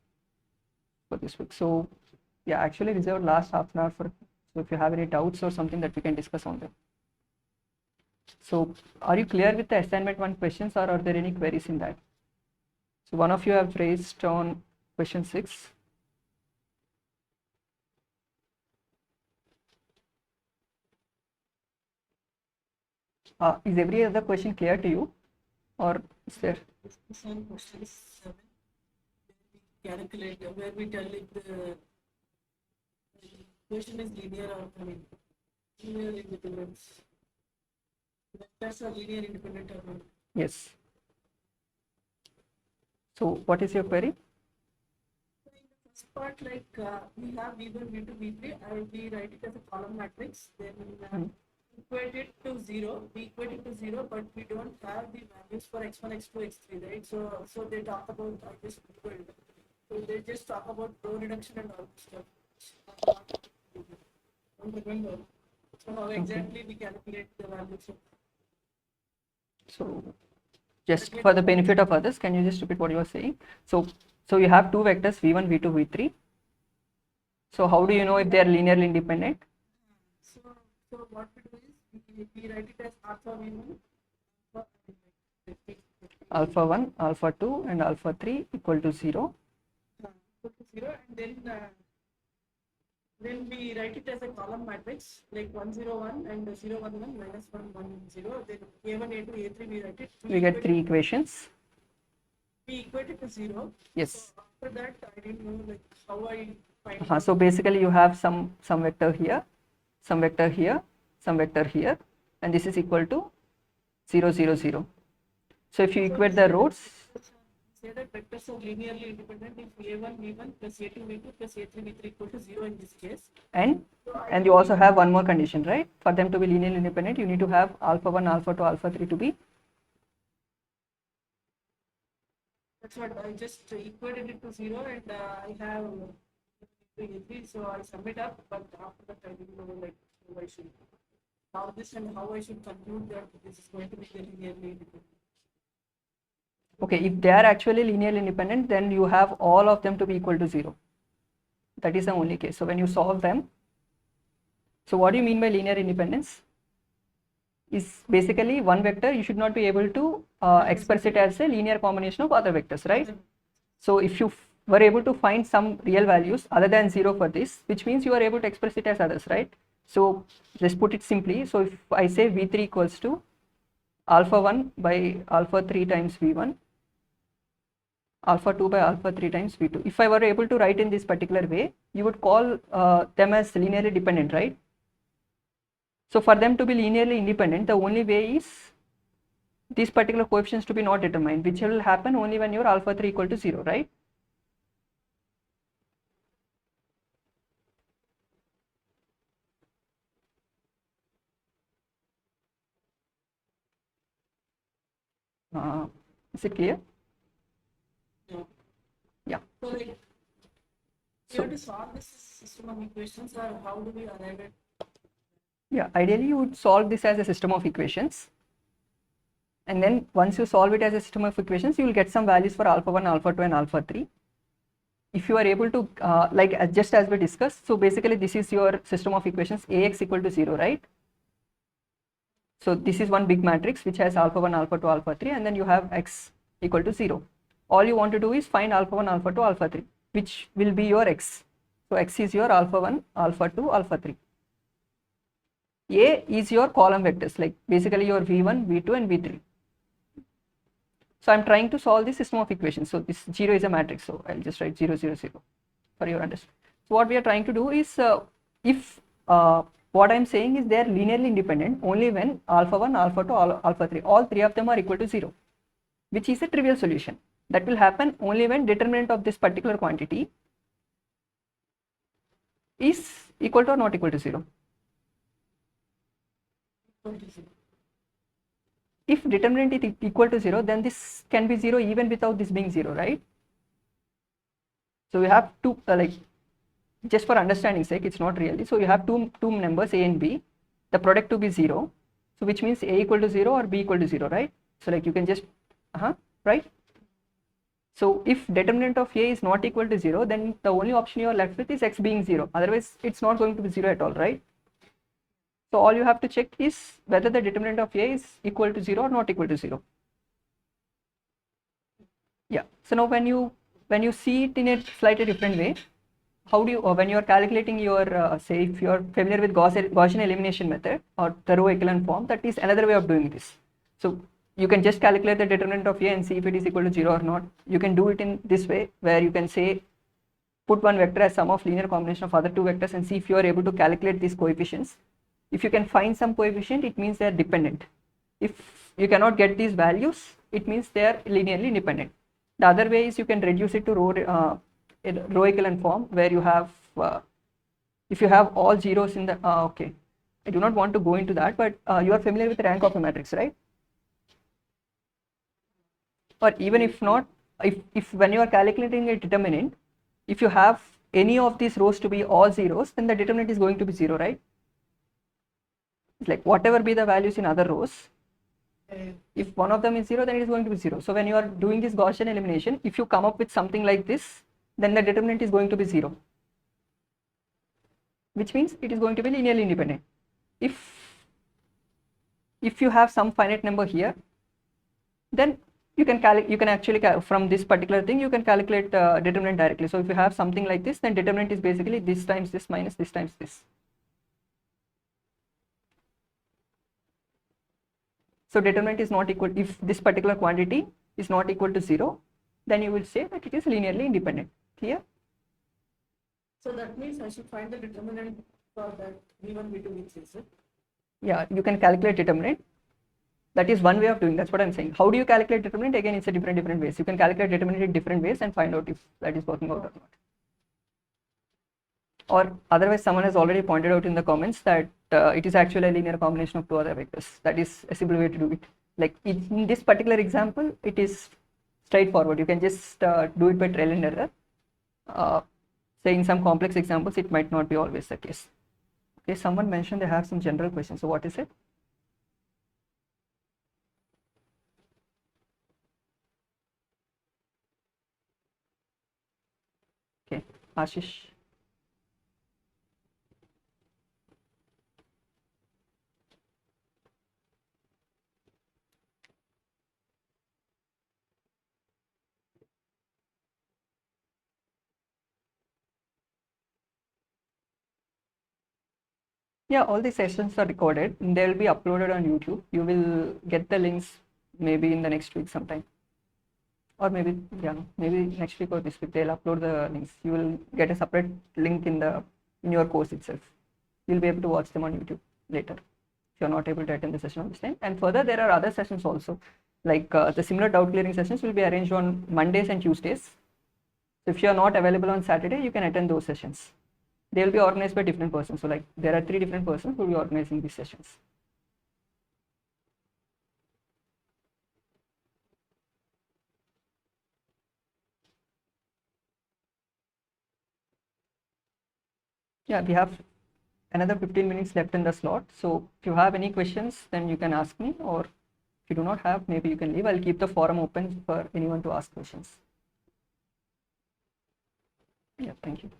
for this week. So yeah, actually reserved last half an hour for, so if you have any doubts or something that we can discuss on them. So are you clear with the assignment 1 questions, or are there any queries in that? So one of you have raised on question 6. Is every other question clear to you, or is there? This one question 7. Calculate where we tell if the question is linear or linear independence. Vectors are linear independent or not. Yes. So what is your query? So in the first part, like we have V1, V2, V3, I will be write it as a column matrix. Then equate it to 0. We equate it to 0, but we don't have the values for x1, x2, x3, right? So they talk about this. So they just talk about row reduction and all this stuff. Don't remember. So how exactly we calculate the values of. So just for the benefit of others, can you just repeat what you are saying? So So you have two vectors v1, v2, v3. So how do you know if they are linearly independent? So what we do is we write it as alpha v1, Alpha 1, alpha 2 and alpha 3 equal to 0. equal to 0, and then we write it as a column matrix like 1 0 1 and 0 1 1 minus 1 1 0. Then a1 a2 a3 we write it. We get three equations. We equate it to 0. Yes. So after that, I didn't know like how I find. So basically you have some vector here, some vector here, some vector here, and this is equal to 0 0 0. So if you equate the rows, Say that vectors are linearly independent if a1 v1 plus a2 v2 plus a3 v3 equal to 0 in this case. and you also have one more condition, right? For them to be linearly independent, you need to have alpha 1, alpha 2, alpha 3 to be. That's what I just equated it to 0, and I have a3, so I sum it up. But after that, I didn't know like how I should solve this and how I should conclude that this is going to be linearly independent. Okay, if they are actually linearly independent, then you have all of them to be equal to 0. That is the only case. So when you solve them, so what do you mean by linear independence? Is basically one vector, you should not be able to express it as a linear combination of other vectors, right? So if you were able to find some real values other than 0 for this, which means you are able to express it as others, right? So let's put it simply. So if I say v3 equals to alpha 1 by alpha 3 times v1, alpha 2 by alpha 3 times v2. If I were able to write in this particular way, you would call them as linearly dependent, right? So for them to be linearly independent, the only way is these particular coefficients to be not determined, which will happen only when your alpha 3 equal to 0, right? Is it clear? No. Yeah. So like, we So have to solve this system of equations, or how do we arrive at? yeah, ideally you would solve this as a system of equations. And then once you solve it as a system of equations, you will get some values for alpha 1, alpha 2 and alpha 3. If you are able to, just as we discussed, so basically this is your system of equations, Ax equal to 0, right? So this is one big matrix which has alpha 1, alpha 2, alpha 3, and then you have x equal to 0. All you want to do is find alpha 1, alpha 2, alpha 3, which will be your x. So x is your alpha 1, alpha 2, alpha 3. A is your column vectors, like basically your v1, v2 and v3. So I'm trying to solve this system of equations. So this 0 is a matrix, so I'll just write 0 0 0 for your understanding. So what we are trying to do is, if what I'm saying is they are linearly independent only when alpha 1, alpha 2, alpha 3, all three of them are equal to 0, which is a trivial solution. That will happen only when determinant of this particular quantity is equal to or not equal to 0. If determinant is equal to 0, then this can be 0 even without this being 0, right? So we have two, just for understanding sake, it's not really. So you have two numbers a and b, the product to be 0, so which means a equal to 0 or b equal to 0, right? So like you can just, right? So if determinant of a is not equal to 0, then the only option you are left with is x being 0. Otherwise, it's not going to be 0 at all, right? So all you have to check is whether the determinant of a is equal to 0 or not equal to 0. Yeah. So now when you see it in a slightly different way, how do you, when you are calculating your, say if you are familiar with Gaussian elimination method or the row echelon form, that is another way of doing this. So you can just calculate the determinant of a and see if it is equal to 0 or not. You can do it in this way, where you can say put one vector as sum of linear combination of other two vectors and see if you are able to calculate these coefficients. If you can find some coefficient, it means they are dependent. If you cannot get these values, it means they are linearly independent. The other way is you can reduce it to row echelon form, where you have, if you have all zeros in the, okay, I do not want to go into that, but you are familiar with the rank of a matrix, right? Or even if not, if when you are calculating a determinant, if you have any of these rows to be all zeros, then the determinant is going to be 0, right? Like whatever be the values in other rows, If one of them is 0, then it is going to be 0. So when you are doing this Gaussian elimination, if you come up with something like this, then the determinant is going to be 0, which means it is going to be linearly independent. If you have some finite number here, then you can actually from this particular thing you can calculate determinant directly. So if you have something like this, then determinant is basically this times this minus this times this. So determinant is not equal, if this particular quantity is not equal to 0, then you will say that it is linearly independent. Clear? So that means I should find the determinant for that V1, V2, V3, is it? Yeah, you can calculate determinant. That is one way of doing. That's what I'm saying. How do you calculate determinant? Again, it's a different ways. You can calculate determinant in different ways and find out if that is working out or not. Or otherwise, someone has already pointed out in the comments that it is actually a linear combination of two other vectors. That is a simple way to do it. Like in this particular example, it is straightforward. You can just do it by trial and error. Say in some complex examples, it might not be always the case. Okay, someone mentioned they have some general questions. So what is it? Okay, Ashish. Yeah, all the sessions are recorded. They will be uploaded on YouTube. You will get the links maybe in the next week sometime. Or maybe, yeah, maybe next week or this week they'll upload the links. You will get a separate link in your course itself. You'll be able to watch them on YouTube later if you're not able to attend the session on this time. And further, there are other sessions also. Like the similar doubt clearing sessions will be arranged on Mondays and Tuesdays. So if you are not available on Saturday, you can attend those sessions. They will be organized by different persons. So like there are 3 different persons who will be organizing these sessions. Yeah, we have another 15 minutes left in the slot. So if you have any questions, then you can ask me, or if you do not have, maybe you can leave. I'll keep the forum open for anyone to ask questions. Yeah, thank you.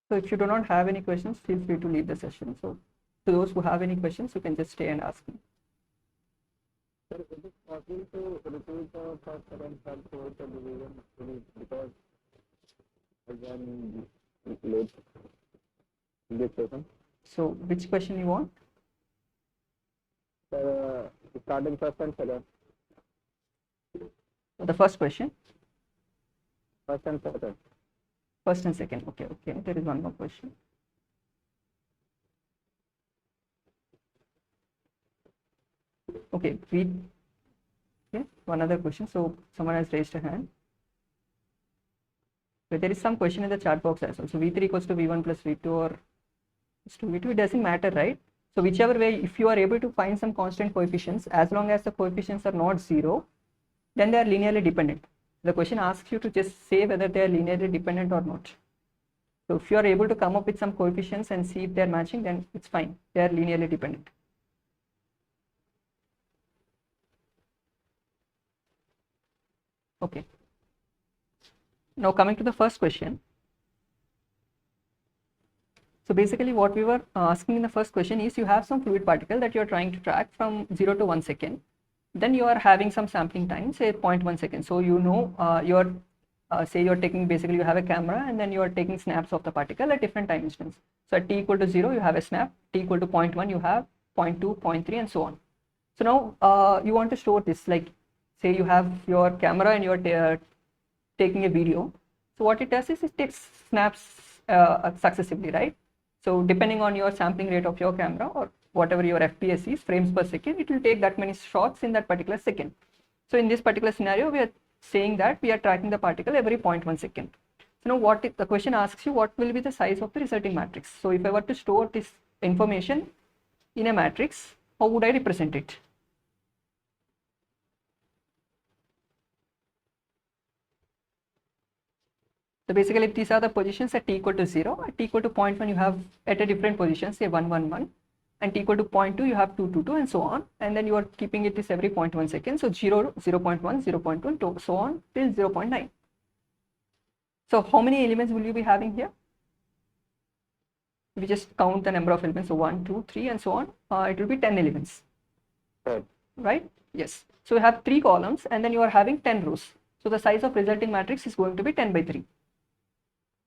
So if you do not have any questions, feel free to leave the session. So to those who have any questions, you can just stay and ask me. Sir, is it possible to repeat the first and third fourth division because again late in this session? So which question you want? Sir, starting first and second. The first question. First and second. First and second. Okay, okay. There is one more question. Okay, okay, one other question. So someone has raised a hand. But there is some question in the chat box as well. So V3 equals to V1 plus V2 or is to V2, it doesn't matter, right? So whichever way, if you are able to find some constant coefficients, as long as the coefficients are not 0, then they are linearly dependent. The question asks you to just say whether they are linearly dependent or not. So if you are able to come up with some coefficients and see if they are matching, then it's fine. They are linearly dependent. Okay. Now coming to the first question. So basically what we were asking in the first question is you have some fluid particle that you are trying to track from 0 to 1 second. Then you are having some sampling time, say 0.1 second. So you know say you're taking, basically you have a camera and then you are taking snaps of the particle at different time instance. So at t equal to 0 you have a snap, t equal to 0.1 you have 0.2, 0.3 and so on. So now you want to store this, like say you have your camera and you're taking a video. So what it does is it takes snaps successively, right? So depending on your sampling rate of your camera or whatever your FPS is, frames per second, it will take that many shots in that particular second. So in this particular scenario, we are saying that we are tracking the particle every 0.1 second. So now the question asks you, what will be the size of the resulting matrix? So if I were to store this information in a matrix, how would I represent it? So basically these are the positions at t equal to 0, at t equal to 0.1 you have at a different position, say 1, 1, 1, and t equal to 0.2 you have 2, 2, 2 and so on, and then you are keeping it this every 0.1 second, so 0, 0.1, 0.1, so on till 0.9. So how many elements will you be having here? If you just count the number of elements, so 1, 2, 3 and so on, it will be 10 elements. Right? Yes. So you have 3 columns and then you are having 10 rows. So the size of resulting matrix is going to be 10 by 3.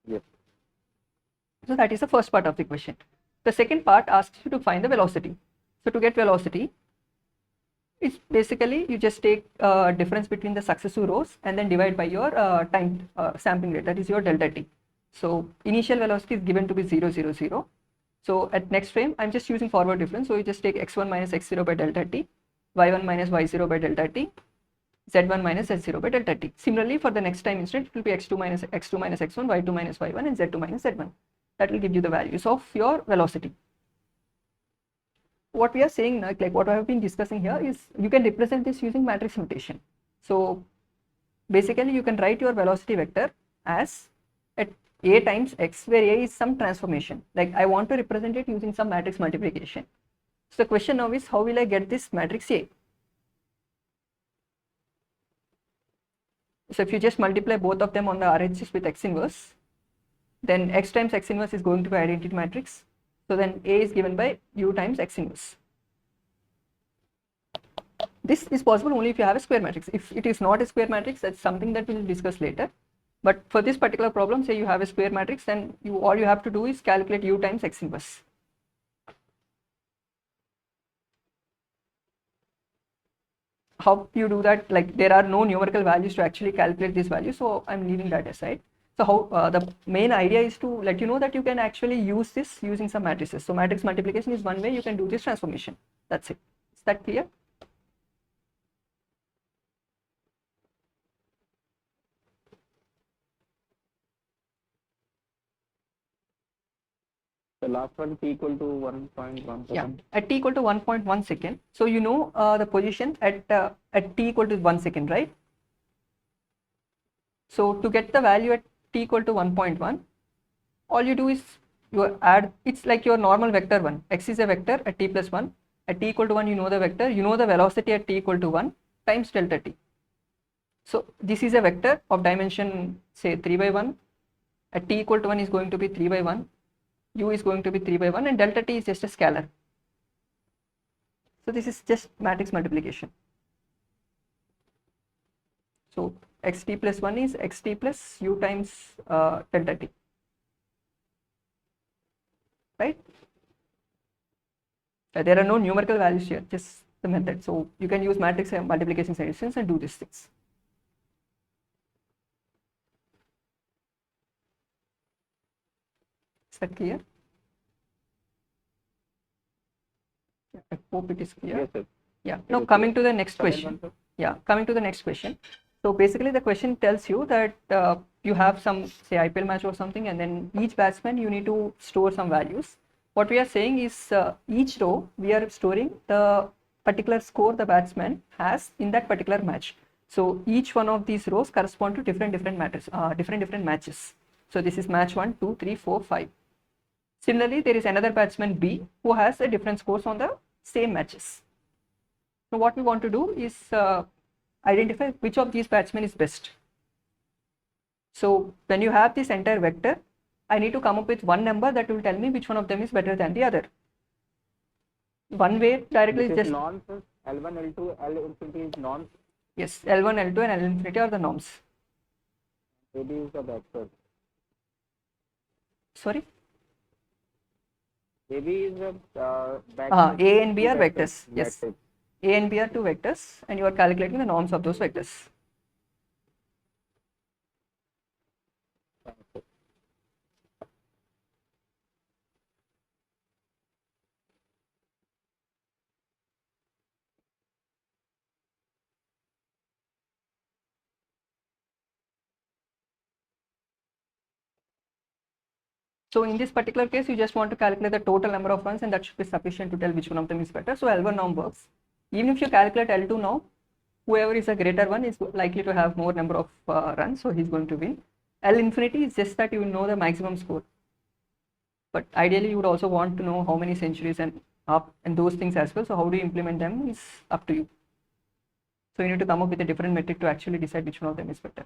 Yes. So that is the first part of the question. The second part asks you to find the velocity. So to get velocity, it's basically you just take difference between the successive rows and then divide by your time sampling rate, that is your delta t. So initial velocity is given to be 0, 0, 0. So at next frame, I'm just using forward difference. So you just take x1 minus x0 by delta t, y1 minus y0 by delta t, z1 minus z0 by delta t. Similarly, for the next time instant, it will be x2 minus x1, y2 minus y1, and z2 minus z1. That will give you the values of your velocity. What we are saying, like what I have been discussing here, is you can represent this using matrix notation. So basically, you can write your velocity vector as at a times x, where a is some transformation. Like I want to represent it using some matrix multiplication. So the question now is, how will I get this matrix A? So if you just multiply both of them on the RHS with x inverse, then x times x inverse is going to be identity matrix. So then A is given by u times x inverse. This is possible only if you have a square matrix. If it is not a square matrix, that's something that we'll discuss later. But for this particular problem, say you have a square matrix, then all you have to do is calculate u times x inverse. How you do that? Like there are no numerical values to actually calculate this value, so I'm leaving that aside. So how the main idea is to let you know that you can actually use this using some matrices. So matrix multiplication is one way you can do this transformation. That's it. Is that clear? The last one t equal to 1.1 second. Yeah, at t equal to 1.1 second. So you know the position at t equal to 1 second, right? So to get the value at t equal to 1.1, all you do is you add, it's like your normal vector 1. X is a vector at t plus 1. At t equal to 1, you know the vector, you know the velocity at t equal to 1 times delta t. So this is a vector of dimension, say 3 by 1. At t equal to 1 is going to be 3 by 1. U is going to be 3 by 1 and delta t is just a scalar. So this is just matrix multiplication. So xt plus 1 is xt plus u times delta t, right? There are no numerical values here, just the method. So you can use matrix multiplication solutions and do these things. Is that clear? Yeah, I hope it is clear. Yes, sir. Yeah. Now coming to the next question. Yeah, coming to the next question. So basically the question tells you that you have some, say, IPL match or something, and then each batsman you need to store some values. What we are saying is each row we are storing the particular score the batsman has in that particular match. So each one of these rows correspond to different matches, different matches. So this is match 1, 2, 3, 4, 5. Similarly, there is another batsman B who has a different scores on the same matches. So what we want to do is identify which of these batsmen is best. So when you have this entire vector, I need to come up with one number that will tell me which one of them is better than the other. One way directly is just norms. L1, L2, L infinity is norms. Yes, L1, L2 and L infinity are the norms. AB is the vector. Sorry? AB is the A and B are vectors. Yes. Vectors. A and B are two vectors, and you are calculating the norms of those vectors. So in this particular case, you just want to calculate the total number of runs, and that should be sufficient to tell which one of them is better. So L1 norm works. Even if you calculate L2 norm, whoever is a greater one is likely to have more number of runs, so he's going to win. L infinity is just that you know the maximum score. But ideally, you would also want to know how many centuries and up and those things as well. So how do you implement them is up to you. So you need to come up with a different metric to actually decide which one of them is better.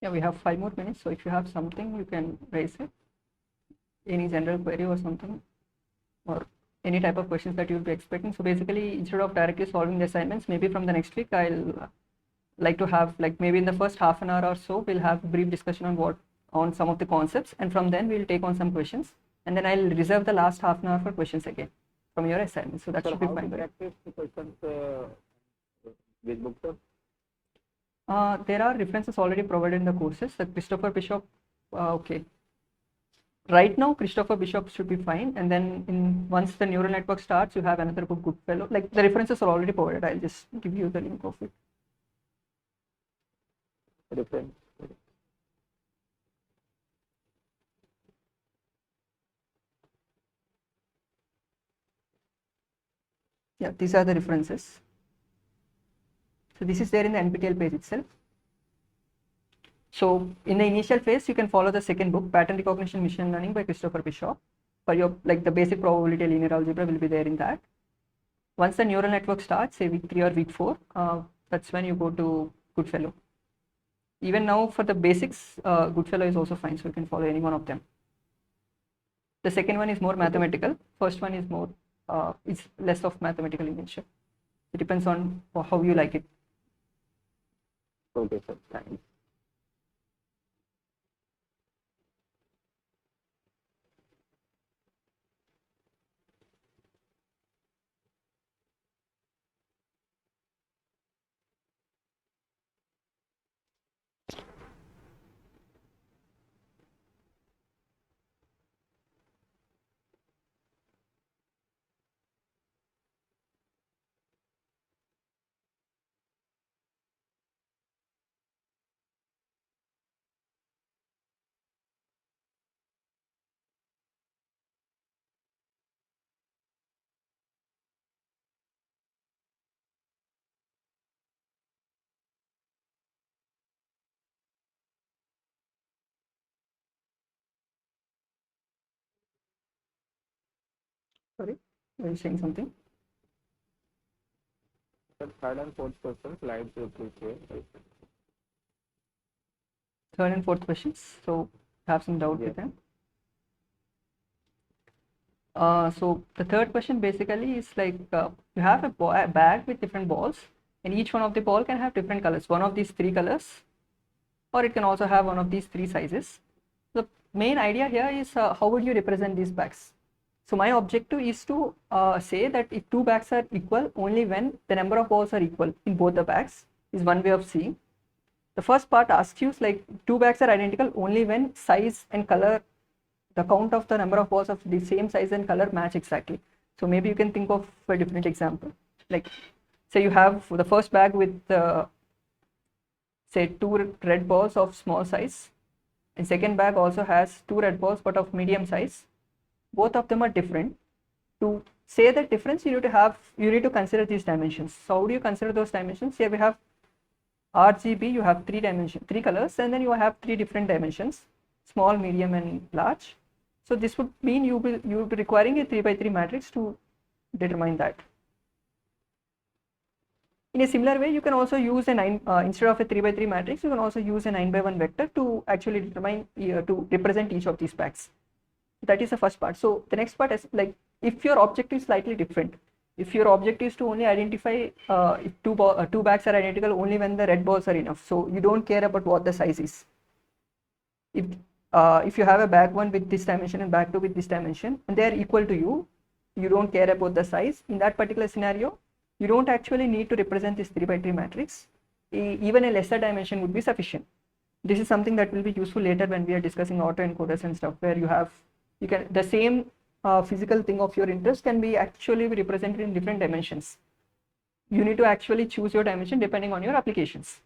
Yeah, we have 5 more minutes. So if you have something, you can raise it. Any general query or something, or any type of questions that you'll be expecting. So basically, instead of directly solving the assignments, maybe from the next week, I'll like to have, like, maybe in the first half an hour or so, we'll have a brief discussion on some of the concepts, and from then we'll take on some questions, and then I'll reserve the last half an hour for questions again from your assignments. So that should be how fine. to practice the questions with books, sir? There are references already provided in the courses. The Christopher Bishop, okay. Right now, Christopher Bishop should be fine, and then once the neural network starts, you have another book, Goodfellow. Like, the references are already provided. I'll just give you the link of it. Reference. Yeah, these are the references. So this is there in the NPTEL page itself. So in the initial phase, you can follow the second book, Pattern Recognition Machine Learning by Christopher Bishop. For your, like, the basic probability linear algebra will be there in that. Once the neural network starts, say week 3 or week 4, that's when you go to Goodfellow. Even now, for the basics, Goodfellow is also fine, so you can follow any one of them. The second one is more mathematical. First one is more, it's less of mathematical in nature. It depends on how you like it. Okay, sir. Thanks. Sorry, are you saying something? Sir, third and fourth question, slides you please share. Third and fourth questions. So have some doubt with them. So the third question basically is like, you have a bag with different balls, and each one of the ball can have different colors. One of these 3 colors, or it can also have one of these 3 sizes. The main idea here is how would you represent these bags? So my objective is to say that if 2 bags are equal, only when the number of balls are equal in both the bags is one way of seeing. The first part asks you, like, 2 bags are identical only when size and color, the count of the number of balls of the same size and color match exactly. So maybe you can think of a different example. Like, say you have the first bag with say 2 red balls of small size, and second bag also has 2 red balls but of medium size. Both of them are different. To say the difference, you need to consider these dimensions. So how do you consider those dimensions? Here we have RGB, you have three colors, and then you have three different dimensions: small, medium, and large. So this would mean you will be requiring a 3x3 matrix to determine that. In a similar way, you can also use a instead of a 3x3 matrix, you can also use a 9x1 vector to actually determine to represent each of these packs. That is the first part. So the next part is like, if your objective is slightly different, if your objective is to only identify if two bags are identical only when the red balls are enough, so you don't care about what the size is. If you have a bag 1 with this dimension and bag 2 with this dimension and they are equal to you, you don't care about the size. In that particular scenario, you don't actually need to represent this 3x3 matrix. Even a lesser dimension would be sufficient. This is something that will be useful later when we are discussing autoencoders and stuff, where you can the same physical thing of your interest can be actually represented in different dimensions. You need to actually choose your dimension depending on your applications.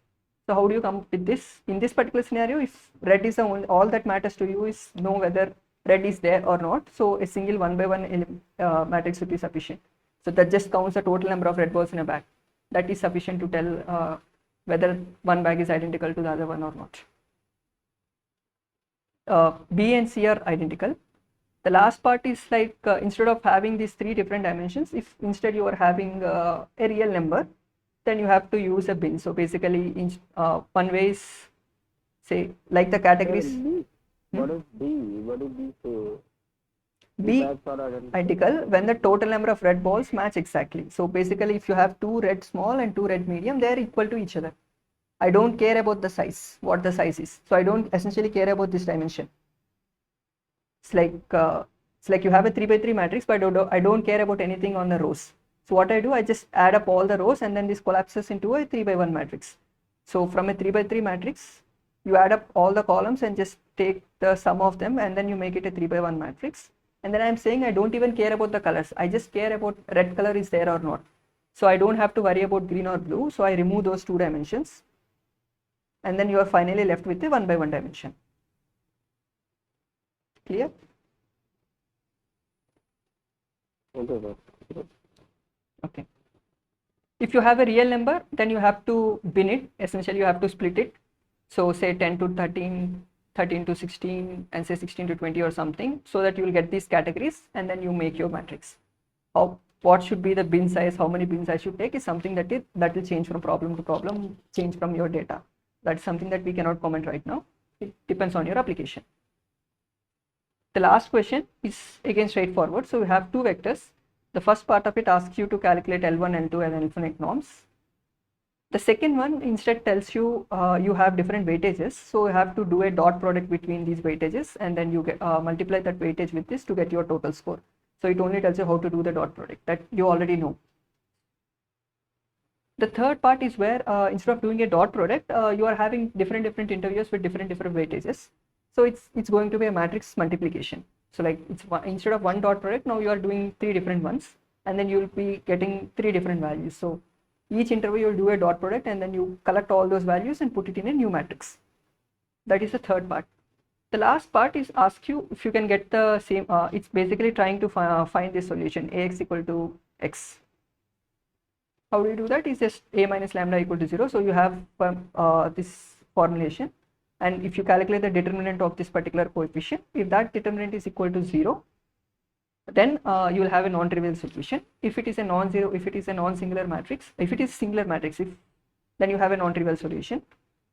So how do you come up with this? In this particular scenario, if red is the only, all that matters to you is know whether red is there or not. So a single 1x1 matrix would be sufficient. So that just counts the total number of red balls in a bag. That is sufficient to tell whether one bag is identical to the other one or not. B and C are identical. The last part is like instead of having these three different dimensions, if instead you are having a real number, then you have to use a bin. So basically, one way is, say, like the categories. What is B? What is B say? B Bags are identical when the total number of red balls match exactly. So basically, if you have two red small and two red medium, they are equal to each other. I don't care about the size, what the size is. So I don't essentially care about this dimension. It's like you have a 3x3 matrix, but I don't care about anything on the rows. So what I do, I just add up all the rows and then this collapses into a 3x1 matrix. So from a 3x3 matrix, you add up all the columns and just take the sum of them and then you make it a 3x1 matrix. And then I'm saying I don't even care about the colors. I just care about red color is there or not. So I don't have to worry about green or blue. So I remove those two dimensions. And then you are finally left with a 1x1 dimension. Clear? Okay, sir. Okay. If you have a real number, then you have to bin it. Essentially, you have to split it. So say 10 to 13, 13 to 16, and say 16 to 20 or something, so that you will get these categories and then you make your matrix. What should be the bin size, how many bins I should take is something that will change from problem to problem, change from your data. That's something that we cannot comment right now. It depends on your application. The last question is again straightforward. So we have two vectors. The first part of it asks you to calculate L1, L2 and L1 norms. The second one instead tells you you have different weightages. So you have to do a dot product between these weightages and then you get, multiply that weightage with this to get your total score. So it only tells you how to do the dot product that you already know. The third part is where instead of doing a dot product, you are having different interviews with different weightages. So it's going to be a matrix multiplication. So like instead of one dot product, now you are doing three different ones, and then you will be getting three different values. So each interview you'll do a dot product, and then you collect all those values and put it in a new matrix. That is the third part. The last part is ask you if you can get the same. It's basically trying to find the solution Ax equal to x. How do you do that? Is just a minus lambda equal to 0. So you have this formulation. And if you calculate the determinant of this particular coefficient, if that determinant is equal to 0, then you will have a non-trivial solution. If it is a non-zero, if it is a non-singular matrix, if it is singular matrix, then you have a non-trivial solution.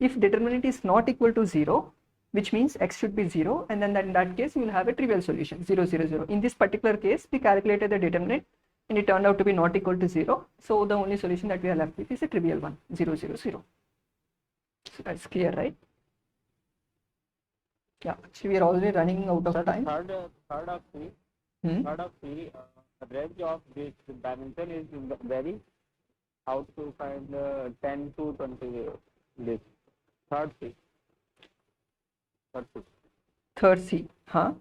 If determinant is not equal to 0, which means x should be 0, and then in that case you will have a trivial solution 0, 0, 0. In this particular case, we calculated the determinant and it turned out to be not equal to 0. So the only solution that we are left with is a trivial one, 0, 0, 0. So that's clear, right? Yeah, actually we are already running out of time. Third of three, range of this dimension is very how to find 10 to 20 this third C. Third C, huh?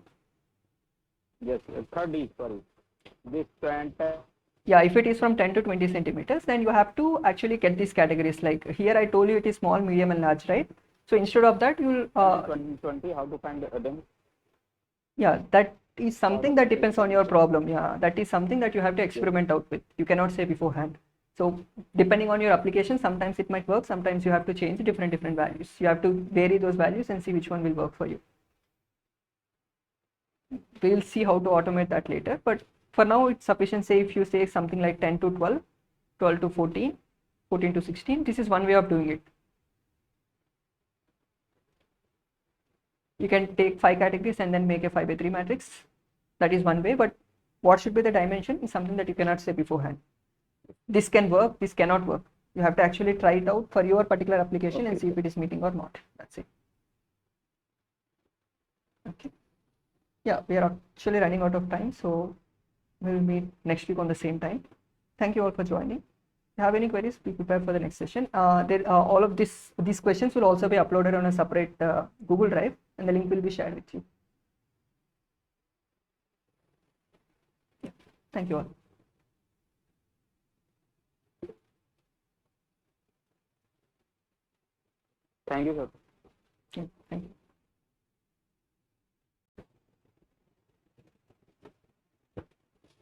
Yes, third D, sorry. This 20. Yeah, if it is from 10 to 20 centimeters, then you have to actually get these categories. Like here I told you it is small, medium and large, right? So instead of that, you will 20, how to find them? Yeah, that is something that depends on your problem. Yeah, that is something that you have to experiment out with. You cannot say beforehand. So depending on your application, sometimes it might work, sometimes you have to change different values. You have to vary those values and see which one will work for you. We'll see how to automate that later, but for now it's sufficient. Say if you say something like 10 to 12, 12 to 14, 14 to 16, this is one way of doing it. You can take 5 categories and then make a 5 by 3 matrix. That is one way, but what should be the dimension is something that you cannot say beforehand. This can work, this cannot work. You have to actually try it out for your particular application and see if it is meeting or not. That's it. Okay. Yeah, we are actually running out of time, so we will meet next week on the same time. Thank you all for joining. If you have any queries, be prepared for the next session. All of these questions will also be uploaded on a separate Google Drive, and the link will be shared with you. Yeah. Thank you all. Thank you, sir. Okay. Thank you.